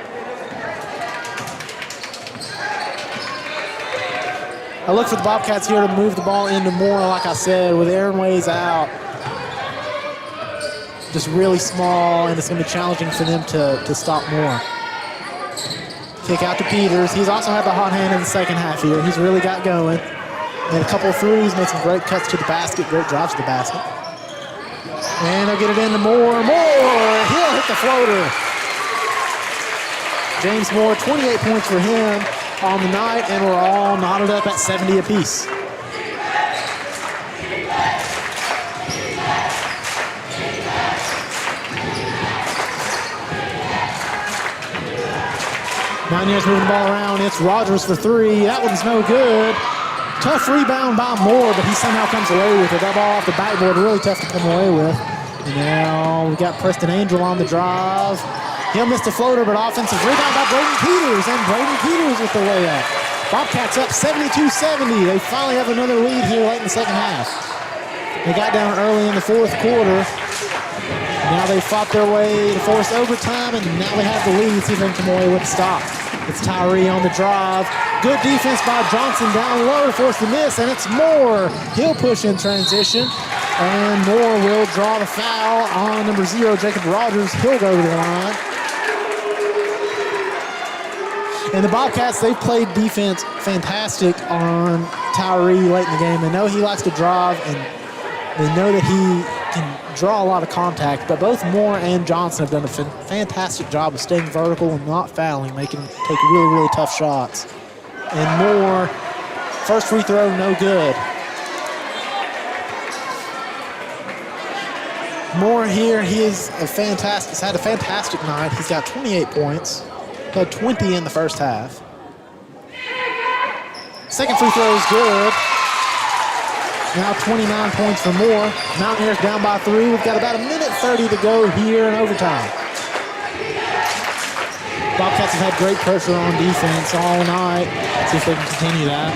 I look for the Bobcats here to move the ball into Moore, like I said, with Aaron Ways out. Just really small, and it's going to be challenging for them to stop Moore. Kick out to Peters. He's also had the hot hand in the second half here. He's really got going. Made a couple of threes, made some great cuts to the basket, great drives to the basket. And they'll get it into Moore. Moore, he'll hit the floater. James Moore, 28 points for him on the night, and we're all knotted up at 70 apiece. Mountaineers moving the ball around. It's Rogers for 3. That one's no good. Tough rebound by Moore, but he somehow comes away with it. That ball off the backboard, really tough to come away with. And now we've got Preston Angel on the drive. He'll miss the floater, but offensive rebound by Braden Peters, and Braden Peters with the layup. Bobcats up 72-70. They finally have another lead here late in the second half. They got down early in the fourth quarter. Now they fought their way to force overtime, and now they have the lead. See if they can come away with the stop. It's Tyree on the drive. Good defense by Johnson down low to force the miss, and it's Moore. He'll push in transition, and Moore will draw the foul on number 0, Jacob Rogers. He'll go to the line. And the Bobcats, they've played defense fantastic on Tyree late in the game. They know he likes to drive, and they know that he can draw a lot of contact, but both Moore and Johnson have done a fantastic job of staying vertical and not fouling, making him take really, really tough shots. And Moore, first free throw, no good. Moore here, he's had a fantastic night. He's got 28 points, had 20 in the first half. Second free throw is good. Now 29 points for Moore. Mountaineers down by 3. We've got about 1:30 to go here in overtime. Bobcats have had great pressure on defense all night. See if they can continue that.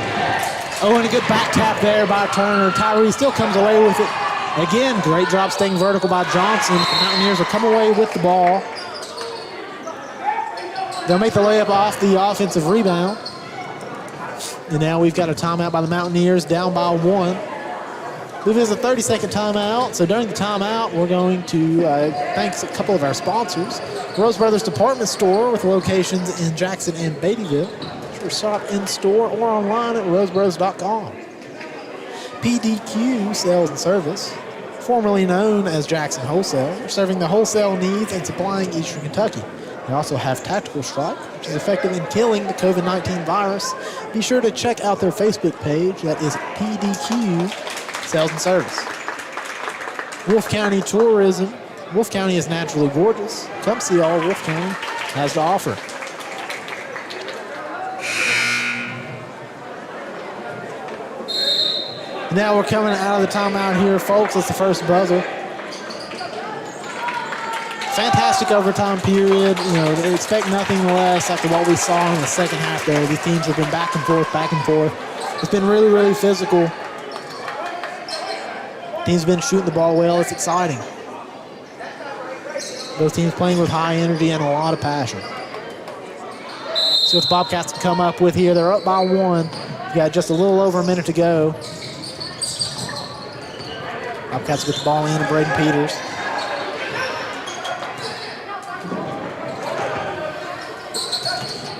Oh, and a good back tap there by Turner. Tyree still comes away with it. Again, great job staying vertical by Johnson. The Mountaineers will come away with the ball. They'll make the layup off the offensive rebound. And now we've got a timeout by the Mountaineers, down by 1. This is a 30-second timeout, so during the timeout, we're going to thank a couple of our sponsors. Rose Brothers Department Store with locations in Jackson and Beattyville. Sure, shop in-store or online at rosebrothers.com. PDQ Sales and Service, formerly known as Jackson Wholesale. They're serving the wholesale needs and supplying Eastern Kentucky. They also have Tactical Strike, which is effective in killing the COVID-19 virus. Be sure to check out their Facebook page. That is PDQ Sales and Service. Wolfe County Tourism. Wolfe County is naturally gorgeous. Come see all Wolfe County has to offer. Now we're coming out of the timeout here, folks. It's the first buzzer. fantastic overtime period. You know, they expect nothing less after what we saw in the second half there. These teams have been back and forth, back and forth. It's been really, really physical. Teams been shooting the ball well. It's exciting. Both teams playing with high energy and a lot of passion. See what the Bobcats can come up with here. They're up by 1. You got just a little over a minute to go. Bobcats get the ball in to Braden Peters.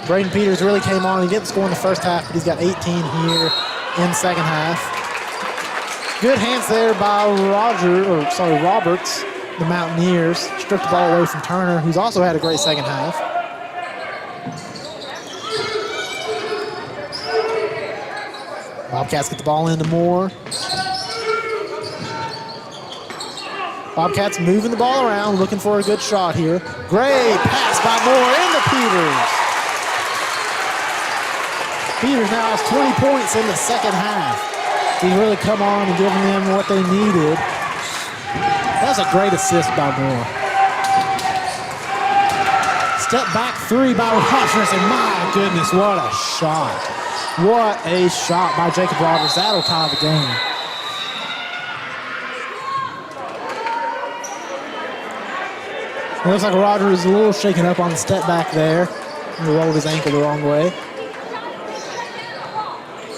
Braden Peters really came on. He didn't score in the first half, but he's got 18 here in the second half. Good hands there by Roberts, the Mountaineers. Stripped the ball away from Turner, who's also had a great second half. Bobcats get the ball into Moore. Bobcats moving the ball around, looking for a good shot here. Great pass by Moore into Peters. Peters now has 20 points in the second half. He's really come on and given them what they needed. That's a great assist by Moore. Step back 3 by Rogers, and my goodness, what a shot. What a shot by Jacob Rogers. That'll tie the game. It looks like Rogers is a little shaken up on the step back there. He rolled his ankle the wrong way.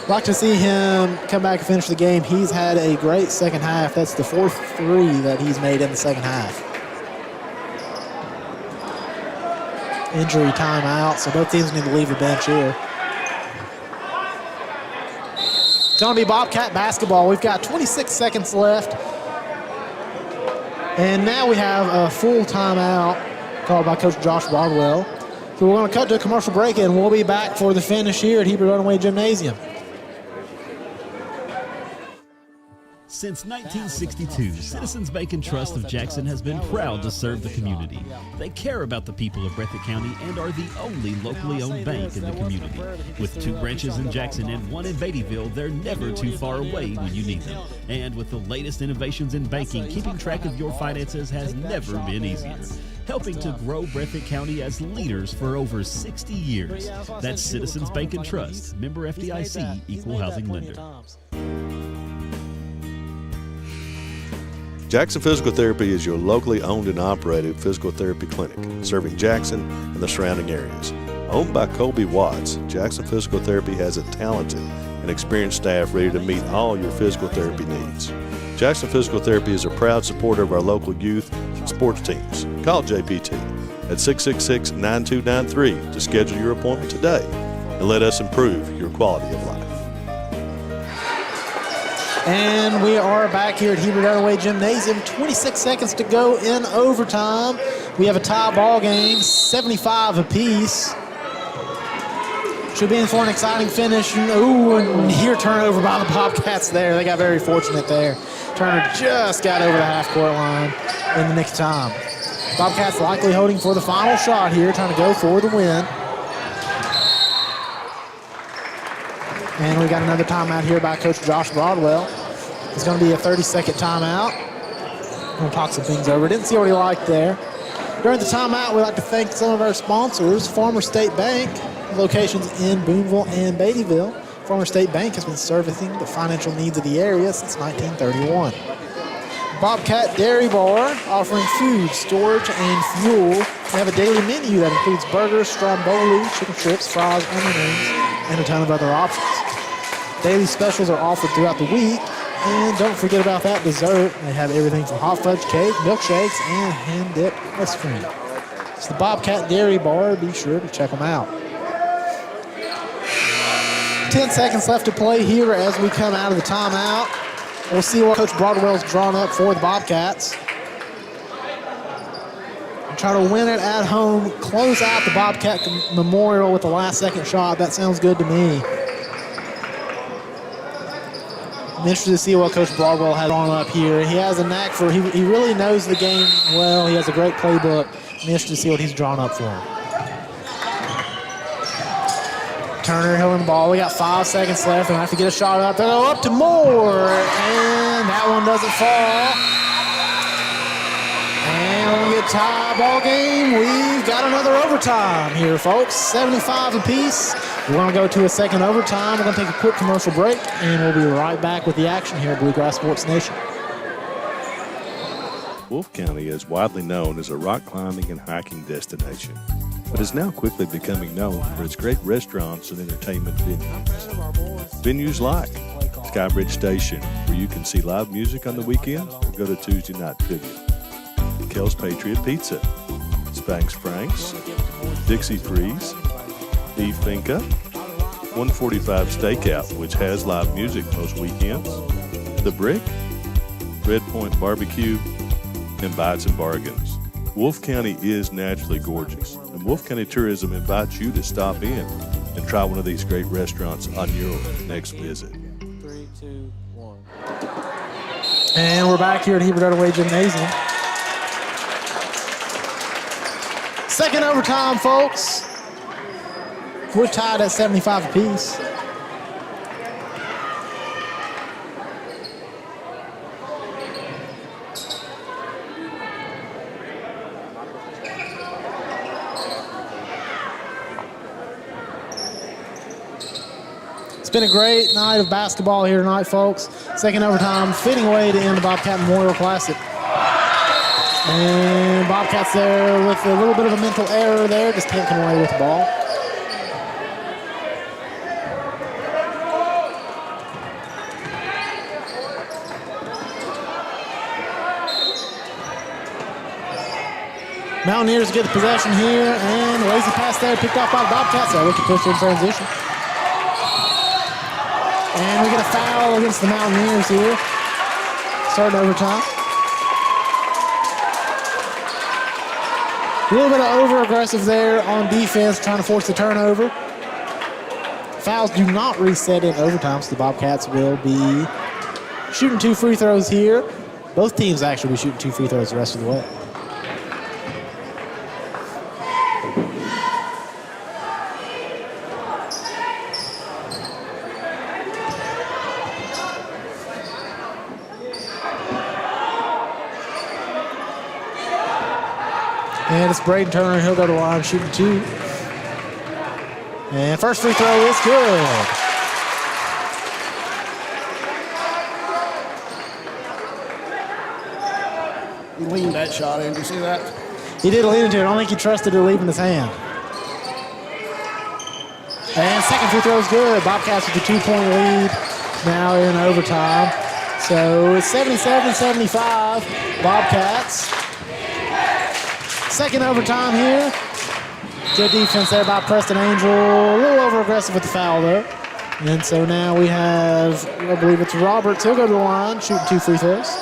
Like to see him come back and finish the game. He's had a great second half. That's the 4th 3 that he's made in the second half. Injury timeout, so both teams need to leave the bench here. It's going to be Bobcat basketball. We've got 26 seconds left. And now we have a full timeout called by Coach Josh Broadwell. So we're going to cut to a commercial break, and we'll be back for the finish here at Heber Dunaway Gymnasium. Since 1962, Citizens Bank and Trust of Jackson has been proud to serve the community. They care about the people of Breathitt County and are the only locally owned bank in the community. With 2 branches in Jackson and 1 in Beattyville, they're never too far away when you need them. And with the latest innovations in banking, keeping track of your finances has never been easier. Helping to grow Breathitt County as leaders for over 60 years. That's Citizens Bank and Trust, member FDIC, equal housing lender. Jackson Physical Therapy is your locally owned and operated physical therapy clinic, serving Jackson and the surrounding areas. Owned by Colby Watts, Jackson Physical Therapy has a talented and experienced staff ready to meet all your physical therapy needs. Jackson Physical Therapy is a proud supporter of our local youth and sports teams. Call JPT at 666-9293 to schedule your appointment today and let us improve your quality of life. And we are back here at Heber Dunaway Gymnasium. 26 seconds to go in overtime. We have a tie ball game, 75 apiece. Should be in for an exciting finish. Ooh, and here turnover by the Bobcats there. They got very fortunate there. Turner just got over the half-court line in the nick of time. Bobcats likely holding for the final shot here, trying to go for the win. And we got another timeout here by Coach Josh Broadwell. It's going to be a 30-second timeout. I'm going to talk some things over. Didn't see what he liked there. During the timeout, we'd like to thank some of our sponsors. Farmer State Bank, locations in Boonville and Beattyville. Farmer State Bank has been servicing the financial needs of the area since 1931. Bobcat Dairy Bar, offering food, storage, and fuel. They have a daily menu that includes burgers, stromboli, chicken strips, fries, onion rings, and a ton of other options. Daily specials are offered throughout the week. And don't forget about that dessert. They have everything from hot fudge cake, milkshakes, and hand-dipped ice cream. It's the Bobcat Dairy Bar. Be sure to check them out. 10 seconds left to play here as we come out of the timeout. We'll see what Coach Broadwell's drawn up for the Bobcats. Try to win it at home, close out the Bobcat Memorial with the last-second shot. That sounds good to me. I'm interested to see what Coach Broadwell has drawn up here. He has a knack for, he really knows the game well. He has a great playbook. I'm interested to see what he's drawn up for him. Turner holding the ball. We got 5 seconds left, and I have to get a shot up. They'll go up to Moore, and that one doesn't fall. And we're going to get tie ball game. We've got another overtime here, folks. 75 apiece. We're going to go to a second overtime. We're going to take a quick commercial break, and we'll be right back with the action here at Bluegrass Sports Nation. Wolfe County is widely known as a rock climbing and hiking destination, but is now quickly becoming known for its great restaurants and entertainment venues. Venues like Skybridge Station, where you can see live music on the weekends or go to Tuesday night trivia. Kel's Patriot Pizza, Spanx Franks, Dixie Freeze, E Finca, 145 Stakeout, which has live music most weekends, The Brick, Red Point Barbecue, and Bites and Bargains. Wolfe County is naturally gorgeous, and Wolfe County Tourism invites you to stop in and try one of these great restaurants on your next visit. 3, 2, 1. And we're back here at Heber Dunaway Gymnasium. Second overtime, folks. We're tied at 75 apiece. It's been a great night of basketball here tonight, folks. Second overtime, fitting way to end the Bobcat Memorial Classic. And Bobcats there with a little bit of a mental error there, just taking away with the ball. Mountaineers get the possession here, and lazy pass there, picked off by the Bobcats. So we can push in transition. And we get a foul against the Mountaineers here. Starting overtime. A little bit of over-aggressive there on defense, trying to force the turnover. Fouls do not reset in overtime, so the Bobcats will be shooting 2 free throws here. Both teams actually will be shooting 2 free throws the rest of the way. And it's Braden Turner. He'll go to the line, shooting 2. And first free throw is good. He leaned that shot in. Did you see that? He did lean into it. I don't think he trusted it leaving his hand. And second free throw is good. Bobcats with a 2-point lead now in overtime. So it's 77-75. Bobcats. Second overtime here. Good defense there by Preston Angel. A little over-aggressive with the foul, though. And so now we have, I believe it's Roberts. He'll go to the line, shooting 2 free throws.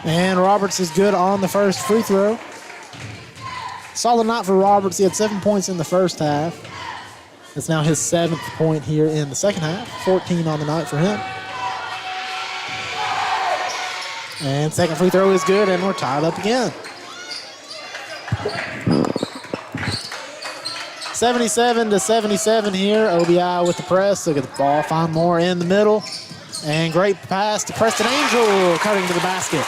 And Roberts is good on the first free throw. Solid night for Roberts. He had 7 points in the first half. It's now his 7th point here in the second half. 14 on the night for him. And second free throw is good, and we're tied up again. 77-77 here. OBI with the press. Look at the ball. Find more in the middle. And great pass to Preston Angel, cutting to the basket.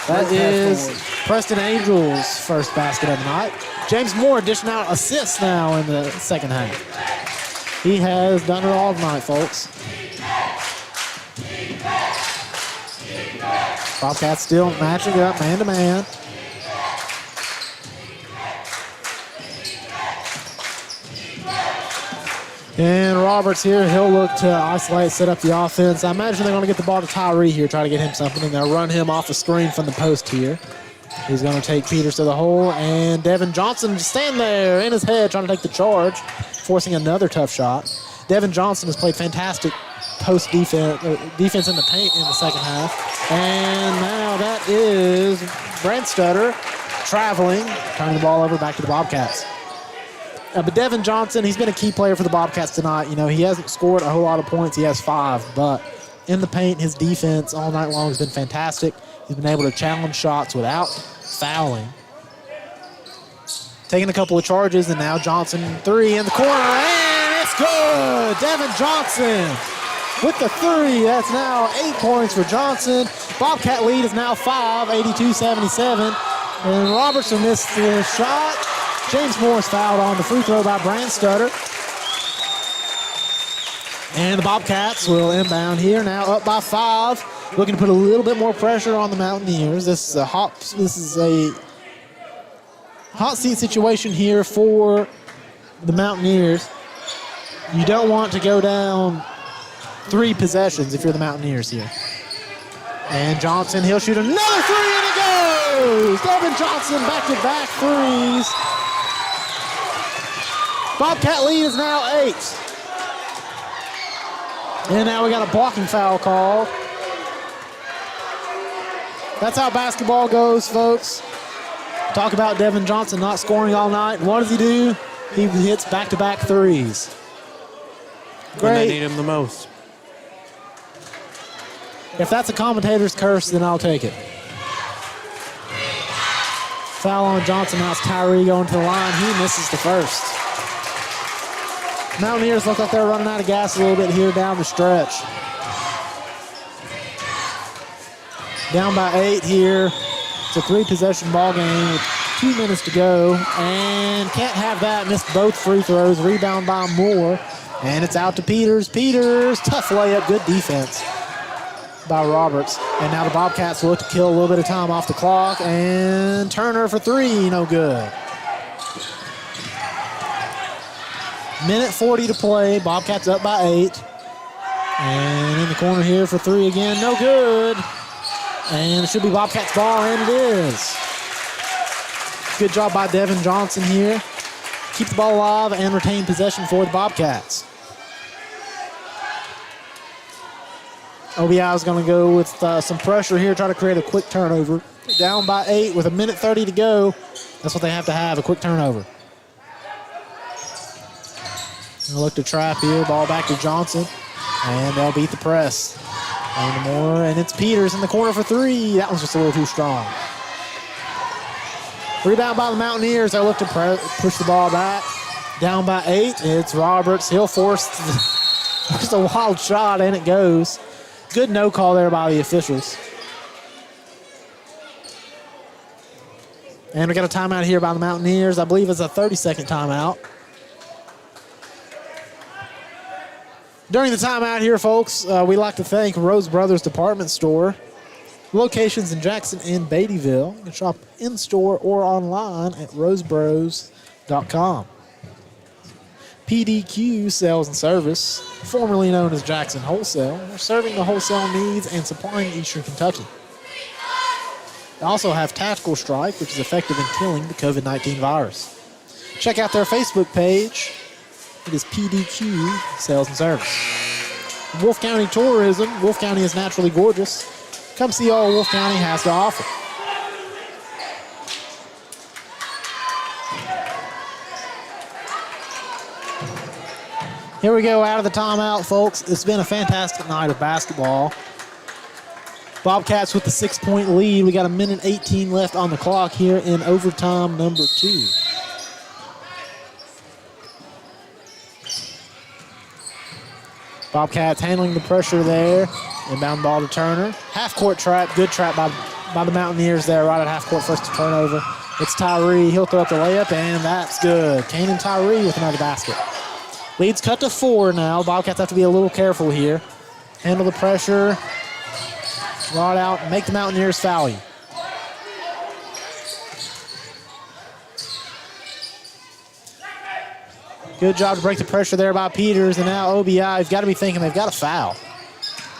That is Preston Angel's first basket of the night. James Moore dishing out assists now in the second half. He has done it all tonight, folks. Bobcats still matching up man-to-man. And Roberts here, he'll look to isolate, set up the offense. I imagine they're going to get the ball to Tyree here, try to get him something, and they'll run him off the screen from the post here. He's going to take Peters to the hole, and Devin Johnson just standing there in his head trying to take the charge, forcing another tough shot. Devin Johnson has played fantastic post defense in the paint in the second half. And now that is Brent Stutter traveling, turning the ball over back to the Bobcats. But Devin Johnson, he's been a key player for the Bobcats tonight. You know, he hasn't scored a whole lot of points. He has 5, but in the paint, his defense all night long has been fantastic. He's been able to challenge shots without fouling. Taking a couple of charges, and now Johnson 3 in the corner, and it's good! Devin Johnson with the 3. That's now 8 points for Johnson. Bobcat lead is now 5, 82-77. And Robertson missed the shot. James Morris fouled on the free throw by Brandstutter. And the Bobcats will inbound here, now up by 5. Looking to put a little bit more pressure on the Mountaineers. This is a hot seat situation here for the Mountaineers. You don't want to go down 3 possessions if you're the Mountaineers here. And Johnson, he'll shoot another 3, and it goes! Devin Johnson back-to-back threes. Bobcat lead is now 8. And now we got a blocking foul called. That's how basketball goes, folks. Talk about Devin Johnson not scoring all night. And what does he do? He hits back-to-back threes. Great. When they need him the most. If that's a commentator's curse, then I'll take it. Foul on Johnson. Now it's Tyree going to the line. He misses the first. Mountaineers look like they're running out of gas a little bit here down the stretch. Down by 8 here. It's a 3-possession ball game with 2 minutes to go. And can't have that. Missed both free throws. Rebound by Moore. And it's out to Peters. Peters, tough layup. Good defense by Roberts. And now the Bobcats look to kill a little bit of time off the clock. And Turner for 3. No good. Minute 40 to play. Bobcats up by 8. And in the corner here for 3 again. No good. And it should be Bobcats ball, and it is. Good job by Devin Johnson here. Keep the ball alive and retain possession for the Bobcats. OBI is going to go with some pressure here, try to create a quick turnover. Down by 8 with a minute 30 to go. That's what they have to have, a quick turnover. They'll look to trap here, ball back to Johnson, and they'll beat the press. And more, and it's Peters in the corner for 3. That one's just a little too strong. Rebound by the Mountaineers. They look to push the ball back. Down by 8. It's Roberts. He'll force just a wild shot, and it goes. Good no call there by the officials. And we got a timeout here by the Mountaineers. I believe it's a 30-second timeout. During the timeout here, folks, we'd like to thank Rose Brothers Department Store. Locations in Jackson and Beattyville. You can shop in-store or online at rosebros.com. PDQ Sales and Service, formerly known as Jackson Wholesale. We're serving the wholesale needs and supplying Eastern Kentucky. They also have Tactical Strike, which is effective in killing the COVID-19 virus. Check out their Facebook page. It is PDQ Sales and Service. Wolfe County Tourism. Wolfe County is naturally gorgeous. Come see all Wolfe County has to offer. Here we go out of the timeout, folks. It's been a fantastic night of basketball. Bobcats with the 6-point lead. We got a minute 18 left on the clock here in overtime number 2. Bobcats handling the pressure there. Inbound ball to Turner. Half-court trap. Good trap by the Mountaineers there right at half-court. First to turnover. It's Tyree. He'll throw up the layup, and that's good. Kanan Tyree with another basket. Lead's cut to 4 now. Bobcats have to be a little careful here. Handle the pressure. Rod out. Make the Mountaineers foul you. Good job to break the pressure there by Peters. And now OBI's got to be thinking they've got a foul.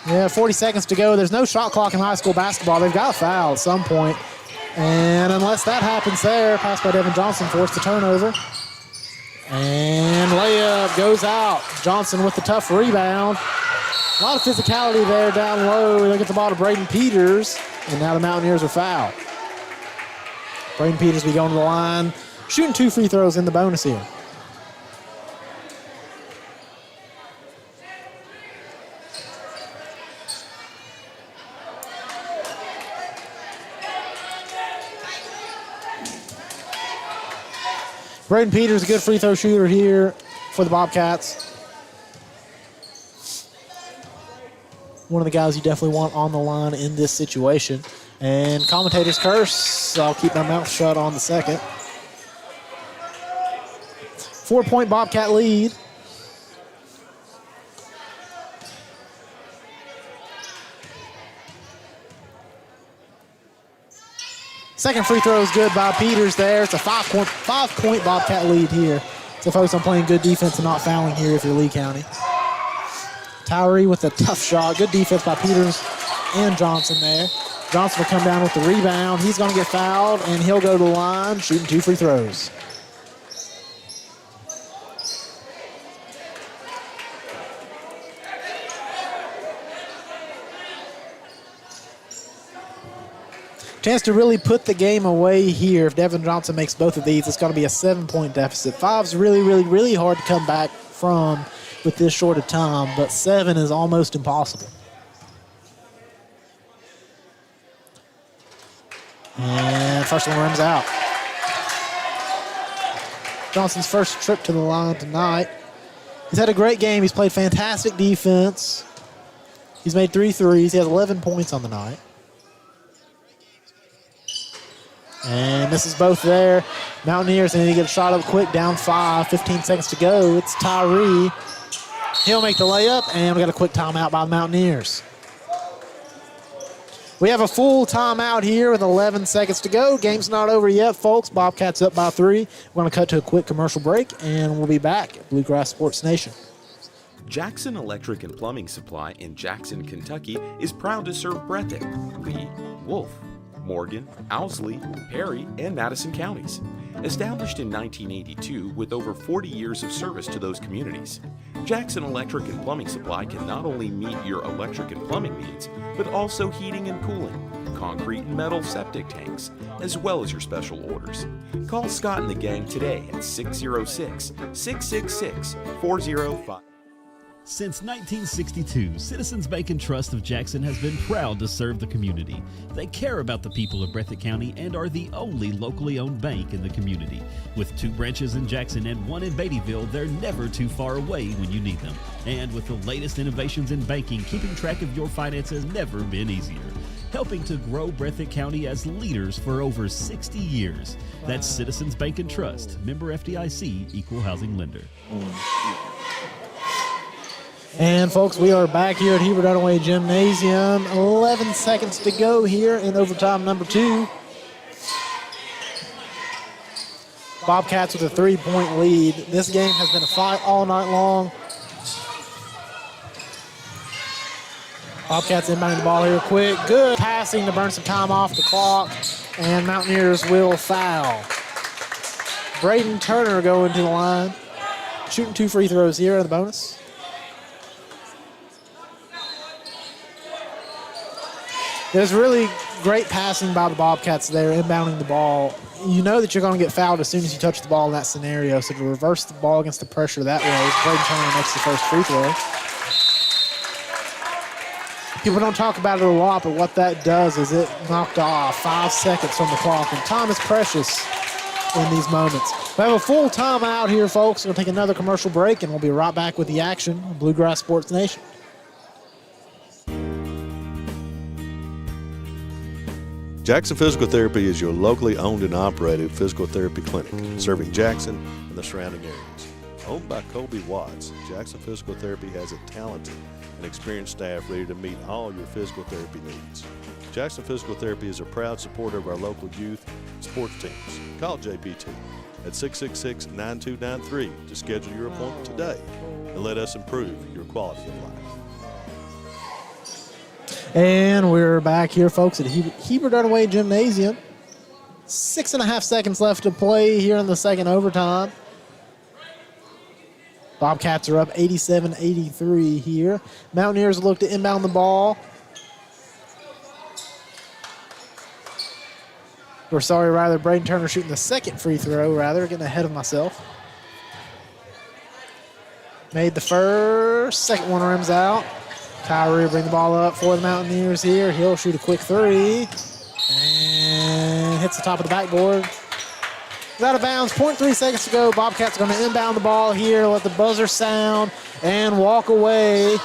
Yeah, 40 seconds to go. There's no shot clock in high school basketball. They've got a foul at some point. And unless that happens there, pass by Devin Johnson, forced the turnover. And layup goes out. Johnson with the tough rebound. A lot of physicality there down low. They get the ball to Braden Peters. And now the Mountaineers are fouled. Braden Peters will be going to the line. Shooting 2 free throws in the bonus here. Braden Peters, a good free throw shooter here for the Bobcats. One of the guys you definitely want on the line in this situation. And commentators curse. I'll keep my mouth shut on the second. 4-point Bobcat lead. Second free throw is good by Peters there. It's a five-point Bobcat lead here. So focus on playing good defense and not fouling here if you're Lee County. Tyree with a tough shot. Good defense by Peters and Johnson there. Johnson will come down with the rebound. He's going to get fouled, and he'll go to the line, shooting 2 free throws. Chance to really put the game away here. If Devin Johnson makes both of these, it's going to be a 7-point deficit. 5's really, really, really hard to come back from with this short of time, but 7 is almost impossible. And first one rims out. Johnson's first trip to the line tonight. He's had a great game. He's played fantastic defense. He's made 3 threes. He has 11 points on the night. And misses both there. Mountaineers, and he gets a shot up quick, down 5, 15 seconds to go. It's Tyree. He'll make the layup, and we got a quick timeout by the Mountaineers. We have a full timeout here with 11 seconds to go. Game's not over yet, folks. Bobcats up by 3. We're going to cut to a quick commercial break, and we'll be back at Bluegrass Sports Nation. Jackson Electric and Plumbing Supply in Jackson, Kentucky is proud to serve Breathitt, Lee, Wolf, Morgan, Owsley, Perry, and Madison counties. Established in 1982 with over 40 years of service to those communities, Jackson Electric and Plumbing Supply can not only meet your electric and plumbing needs, but also heating and cooling, concrete and metal septic tanks, as well as your special orders. Call Scott and the gang today at 606-666-405. Since 1962, Citizens Bank and Trust of Jackson has been proud to serve the community. They care about the people of Breathitt County and are the only locally owned bank in the community. With 2 branches in Jackson and 1 in Beattyville, they're never too far away when you need them. And with the latest innovations in banking, keeping track of your finances has never been easier. Helping to grow Breathitt County as leaders for over 60 years. That's Citizens Bank and Trust, member FDIC, equal housing lender. And folks, we are back here at Heber Dunaway Gymnasium. 11 seconds to go here in overtime number 2. Bobcats with a 3-point lead. This game has been a fight all night long. Bobcats inbounding the ball here quick. Good passing to burn some time off the clock. And Mountaineers will foul. Braden Turner going to the line. Shooting 2 free throws here in the bonus. There's really great passing by the Bobcats there, inbounding the ball. You know that you're going to get fouled as soon as you touch the ball in that scenario. So to reverse the ball against the pressure that way, Braden Turner makes the first free throw. People don't talk about it a lot, but what that does is it knocked off 5 seconds from the clock, and time is precious in these moments. We have a full timeout here, folks. We'll take another commercial break, and we'll be right back with the action on Bluegrass Sports Nation. Jackson Physical Therapy is your locally owned and operated physical therapy clinic, serving Jackson and the surrounding areas. Owned by Colby Watts, Jackson Physical Therapy has a talented and experienced staff ready to meet all your physical therapy needs. Jackson Physical Therapy is a proud supporter of our local youth sports teams. Call JPT at 666-9293 to schedule your appointment today and let us improve your quality of life. And we're back here, folks, at Heber Dunaway Gymnasium. 6.5 seconds left to play here in the second overtime. Bobcats are up 87-83 here. Mountaineers look to inbound the ball. Braden Turner shooting the second free throw, getting ahead of myself. Made the first, second one rims out. Tyree will bring the ball up for the Mountaineers here. He'll shoot a quick 3 and hits the top of the backboard. out of bounds. 0.3 seconds to go. Bobcats are going to inbound the ball here, let the buzzer sound, and walk away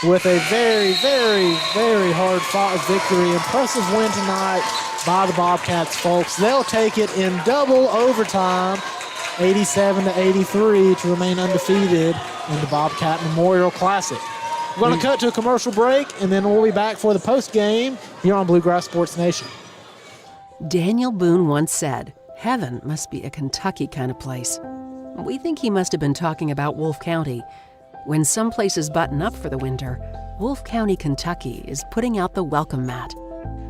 with a very, very, very hard-fought victory. Impressive win tonight by the Bobcats, folks. They'll take it in double overtime, 87-83, to remain undefeated in the Bobcat Memorial Classic. We're going to cut to a commercial break, and then we'll be back for the post-game here on Bluegrass Sports Nation. Daniel Boone once said, "Heaven must be a Kentucky kind of place." We think he must have been talking about Wolfe County. When some places button up for the winter, Wolfe County, Kentucky is putting out the welcome mat.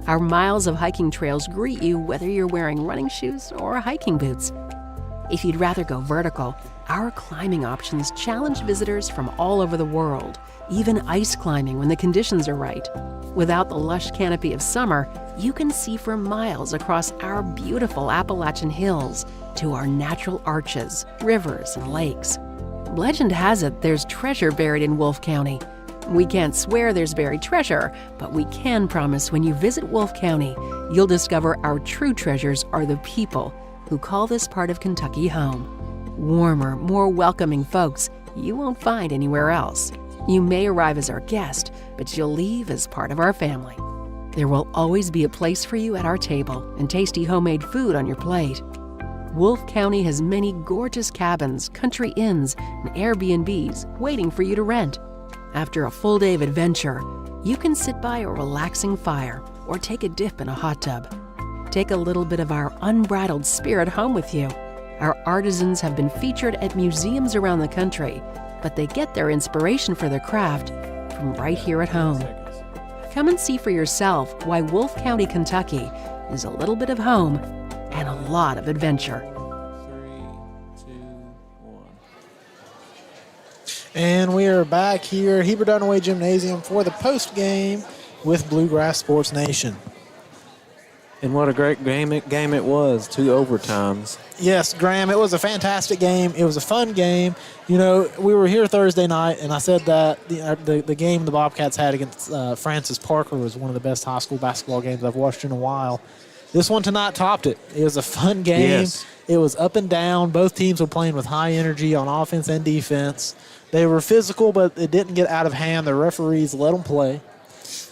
Our miles of hiking trails greet you whether you're wearing running shoes or hiking boots. If you'd rather go vertical, our climbing options challenge visitors from all over the world, even ice climbing when the conditions are right. Without the lush canopy of summer, you can see for miles across our beautiful Appalachian hills to our natural arches, rivers, and lakes. Legend has it there's treasure buried in Wolfe County. We can't swear there's buried treasure, but we can promise when you visit Wolfe County, you'll discover our true treasures are the people who call this part of Kentucky home. Warmer, more welcoming folks you won't find anywhere else. You may arrive as our guest, but you'll leave as part of our family. There will always be a place for you at our table and tasty homemade food on your plate. Wolfe County has many gorgeous cabins, country inns, and Airbnbs waiting for you to rent. After a full day of adventure, you can sit by a relaxing fire or take a dip in a hot tub. Take a little bit of our unbridled spirit home with you. Our artisans have been featured at museums around the country, but they get their inspiration for their craft from right here at home. Come and see for yourself why Wolfe County, Kentucky is a little bit of home and a lot of adventure. 3, 2, 1. And we are back here at Heber Dunaway Gymnasium for the post game with Bluegrass Sports Nation. And what a great game it was, 2 overtimes. Yes, Graham, it was a fantastic game. It was a fun game. You know, we were here Thursday night, and I said that the game the Bobcats had against Francis Parker was one of the best high school basketball games I've watched in a while. This one tonight topped it. It was a fun game. Yes. It was up and down. Both teams were playing with high energy on offense and defense. They were physical, but it didn't get out of hand. The referees let them play.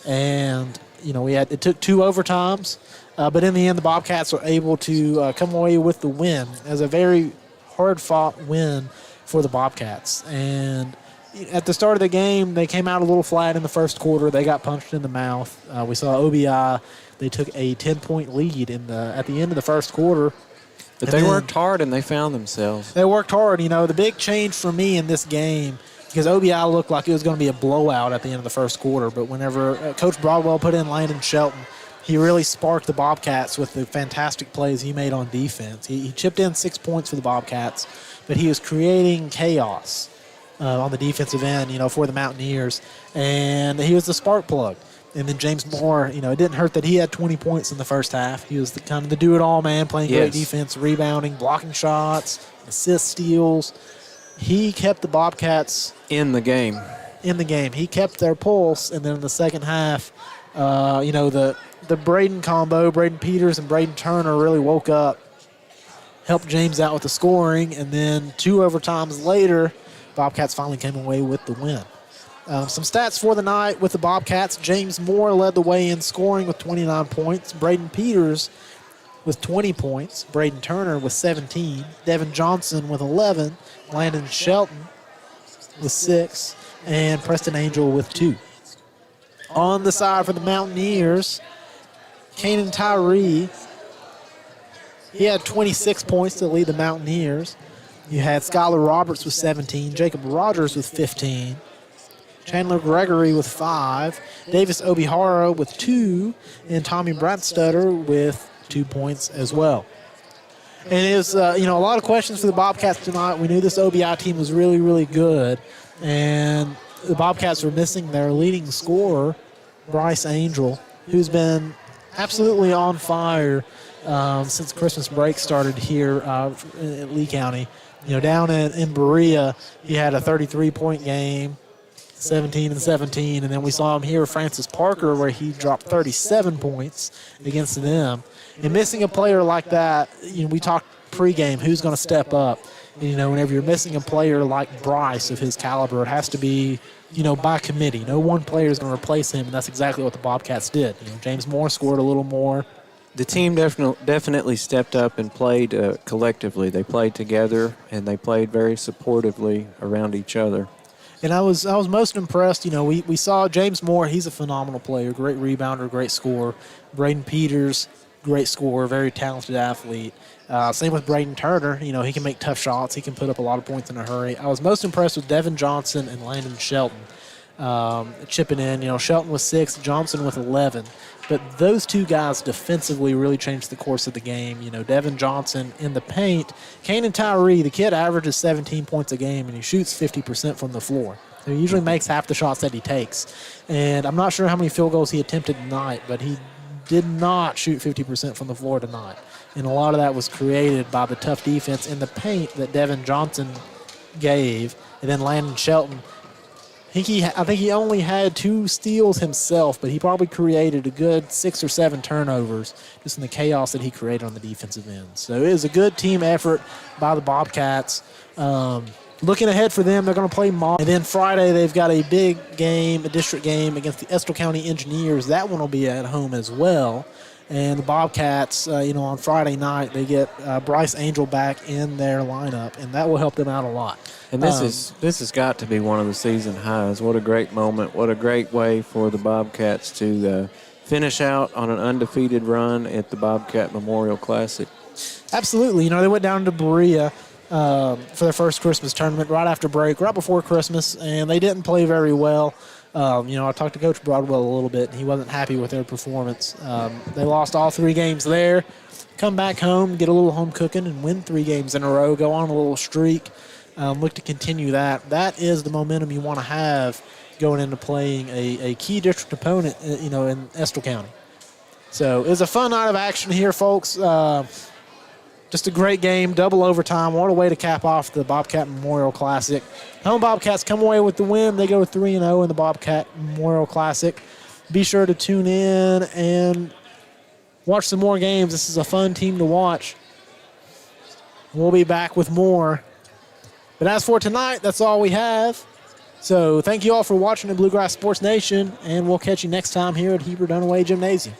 And, you know, it took 2 overtimes. But in the end, the Bobcats were able to come away with the win. It was a very hard-fought win for the Bobcats. And at the start of the game, they came out a little flat in the first quarter. They got punched in the mouth. We saw OBI. They took a 10-point lead at the end of the first quarter. But they worked hard, and they found themselves. They worked hard. You know, the big change for me in this game, because OBI looked like it was going to be a blowout at the end of the first quarter, but whenever Coach Broadwell put in Landon Shelton, he really sparked the Bobcats with the fantastic plays he made on defense. He chipped in 6 points for the Bobcats, but he was creating chaos on the defensive end, you know, for the Mountaineers, and he was the spark plug. And then James Moore, you know, it didn't hurt that he had 20 points in the first half. He was the kind of the do-it-all man, playing great defense, rebounding, blocking shots, assists, steals. He kept the Bobcats in the game. He kept their pulse, and then in the second half, you know, the Braden combo, Braden Peters and Braden Turner really woke up, helped James out with the scoring, and then 2 overtimes later, Bobcats finally came away with the win. Some stats for the night with the Bobcats. James Moore led the way in scoring with 29 points. Braden Peters with 20 points. Braden Turner with 17. Devin Johnson with 11. Landon Shelton with 6. And Preston Angel with 2. On the side for the Mountaineers, Kanan Tyree, he had 26 points to lead the Mountaineers. You had Skylar Roberts with 17. Jacob Rogers with 15. Chandler Gregory with 5, Davis Obihara with 2, and Tommy Bradstutter with 2 points as well. And it was, you know, a lot of questions for the Bobcats tonight. We knew this OBI team was really, really good, and the Bobcats were missing their leading scorer, Bryce Angel, who's been absolutely on fire since Christmas break started here in Lee County. You know, down in Berea, he had a 33-point game. 17 and 17, and then we saw him here with Francis Parker where he dropped 37 points against them. And missing a player like that, you know, we talked pregame, who's going to step up. And, whenever you're missing a player like Bryce of his caliber, it has to be, by committee. No one player is going to replace him, and that's exactly what the Bobcats did. James Moore scored a little more. The team definitely stepped up and played collectively. They played together, and they played very supportively around each other. And I was most impressed. We saw James Moore. He's a phenomenal player, great rebounder, great scorer. Braden Peters, great scorer, very talented athlete. Same with Braden Turner. He can make tough shots. He can put up a lot of points in a hurry. I was most impressed with Devin Johnson and Landon Shelton chipping in. Shelton with 6, Johnson with 11. But those two guys defensively really changed the course of the game. Devin Johnson in the paint. Kanan Tyree, the kid averages 17 points a game, and he shoots 50% from the floor. So he usually makes half the shots that he takes. And I'm not sure how many field goals he attempted tonight, but he did not shoot 50% from the floor tonight. And a lot of that was created by the tough defense in the paint that Devin Johnson gave. And then Landon Shelton, I think he only had 2 steals himself, but he probably created a good 6 or 7 turnovers just in the chaos that he created on the defensive end. So it is a good team effort by the Bobcats. Looking ahead for them, they're going to play Moss. And then Friday, they've got a big game, a district game against the Estill County Engineers. That one will be at home as well. And the Bobcats, on Friday night, they get Bryce Angel back in their lineup, and that will help them out a lot. And this has got to be one of the season highs. What a great moment. What a great way for the Bobcats to finish out on an undefeated run at the Bobcat Memorial Classic. Absolutely. They went down to Berea for their first Christmas tournament right after break, right before Christmas, and they didn't play very well. I talked to Coach Broadwell a little bit, and he wasn't happy with their performance. They lost all 3 games there, come back home, get a little home cooking, and win 3 games in a row, go on a little streak, look to continue that. That is the momentum you want to have going into playing a key district opponent, in Estill County. So it's a fun night of action here, folks. Just a great game, double overtime. What a way to cap off the Bobcat Memorial Classic. Home Bobcats come away with the win. They go 3-0 in the Bobcat Memorial Classic. Be sure to tune in and watch some more games. This is a fun team to watch. We'll be back with more. But as for tonight, that's all we have. So thank you all for watching the Bluegrass Sports Nation, and we'll catch you next time here at Heber Dunaway Gymnasium.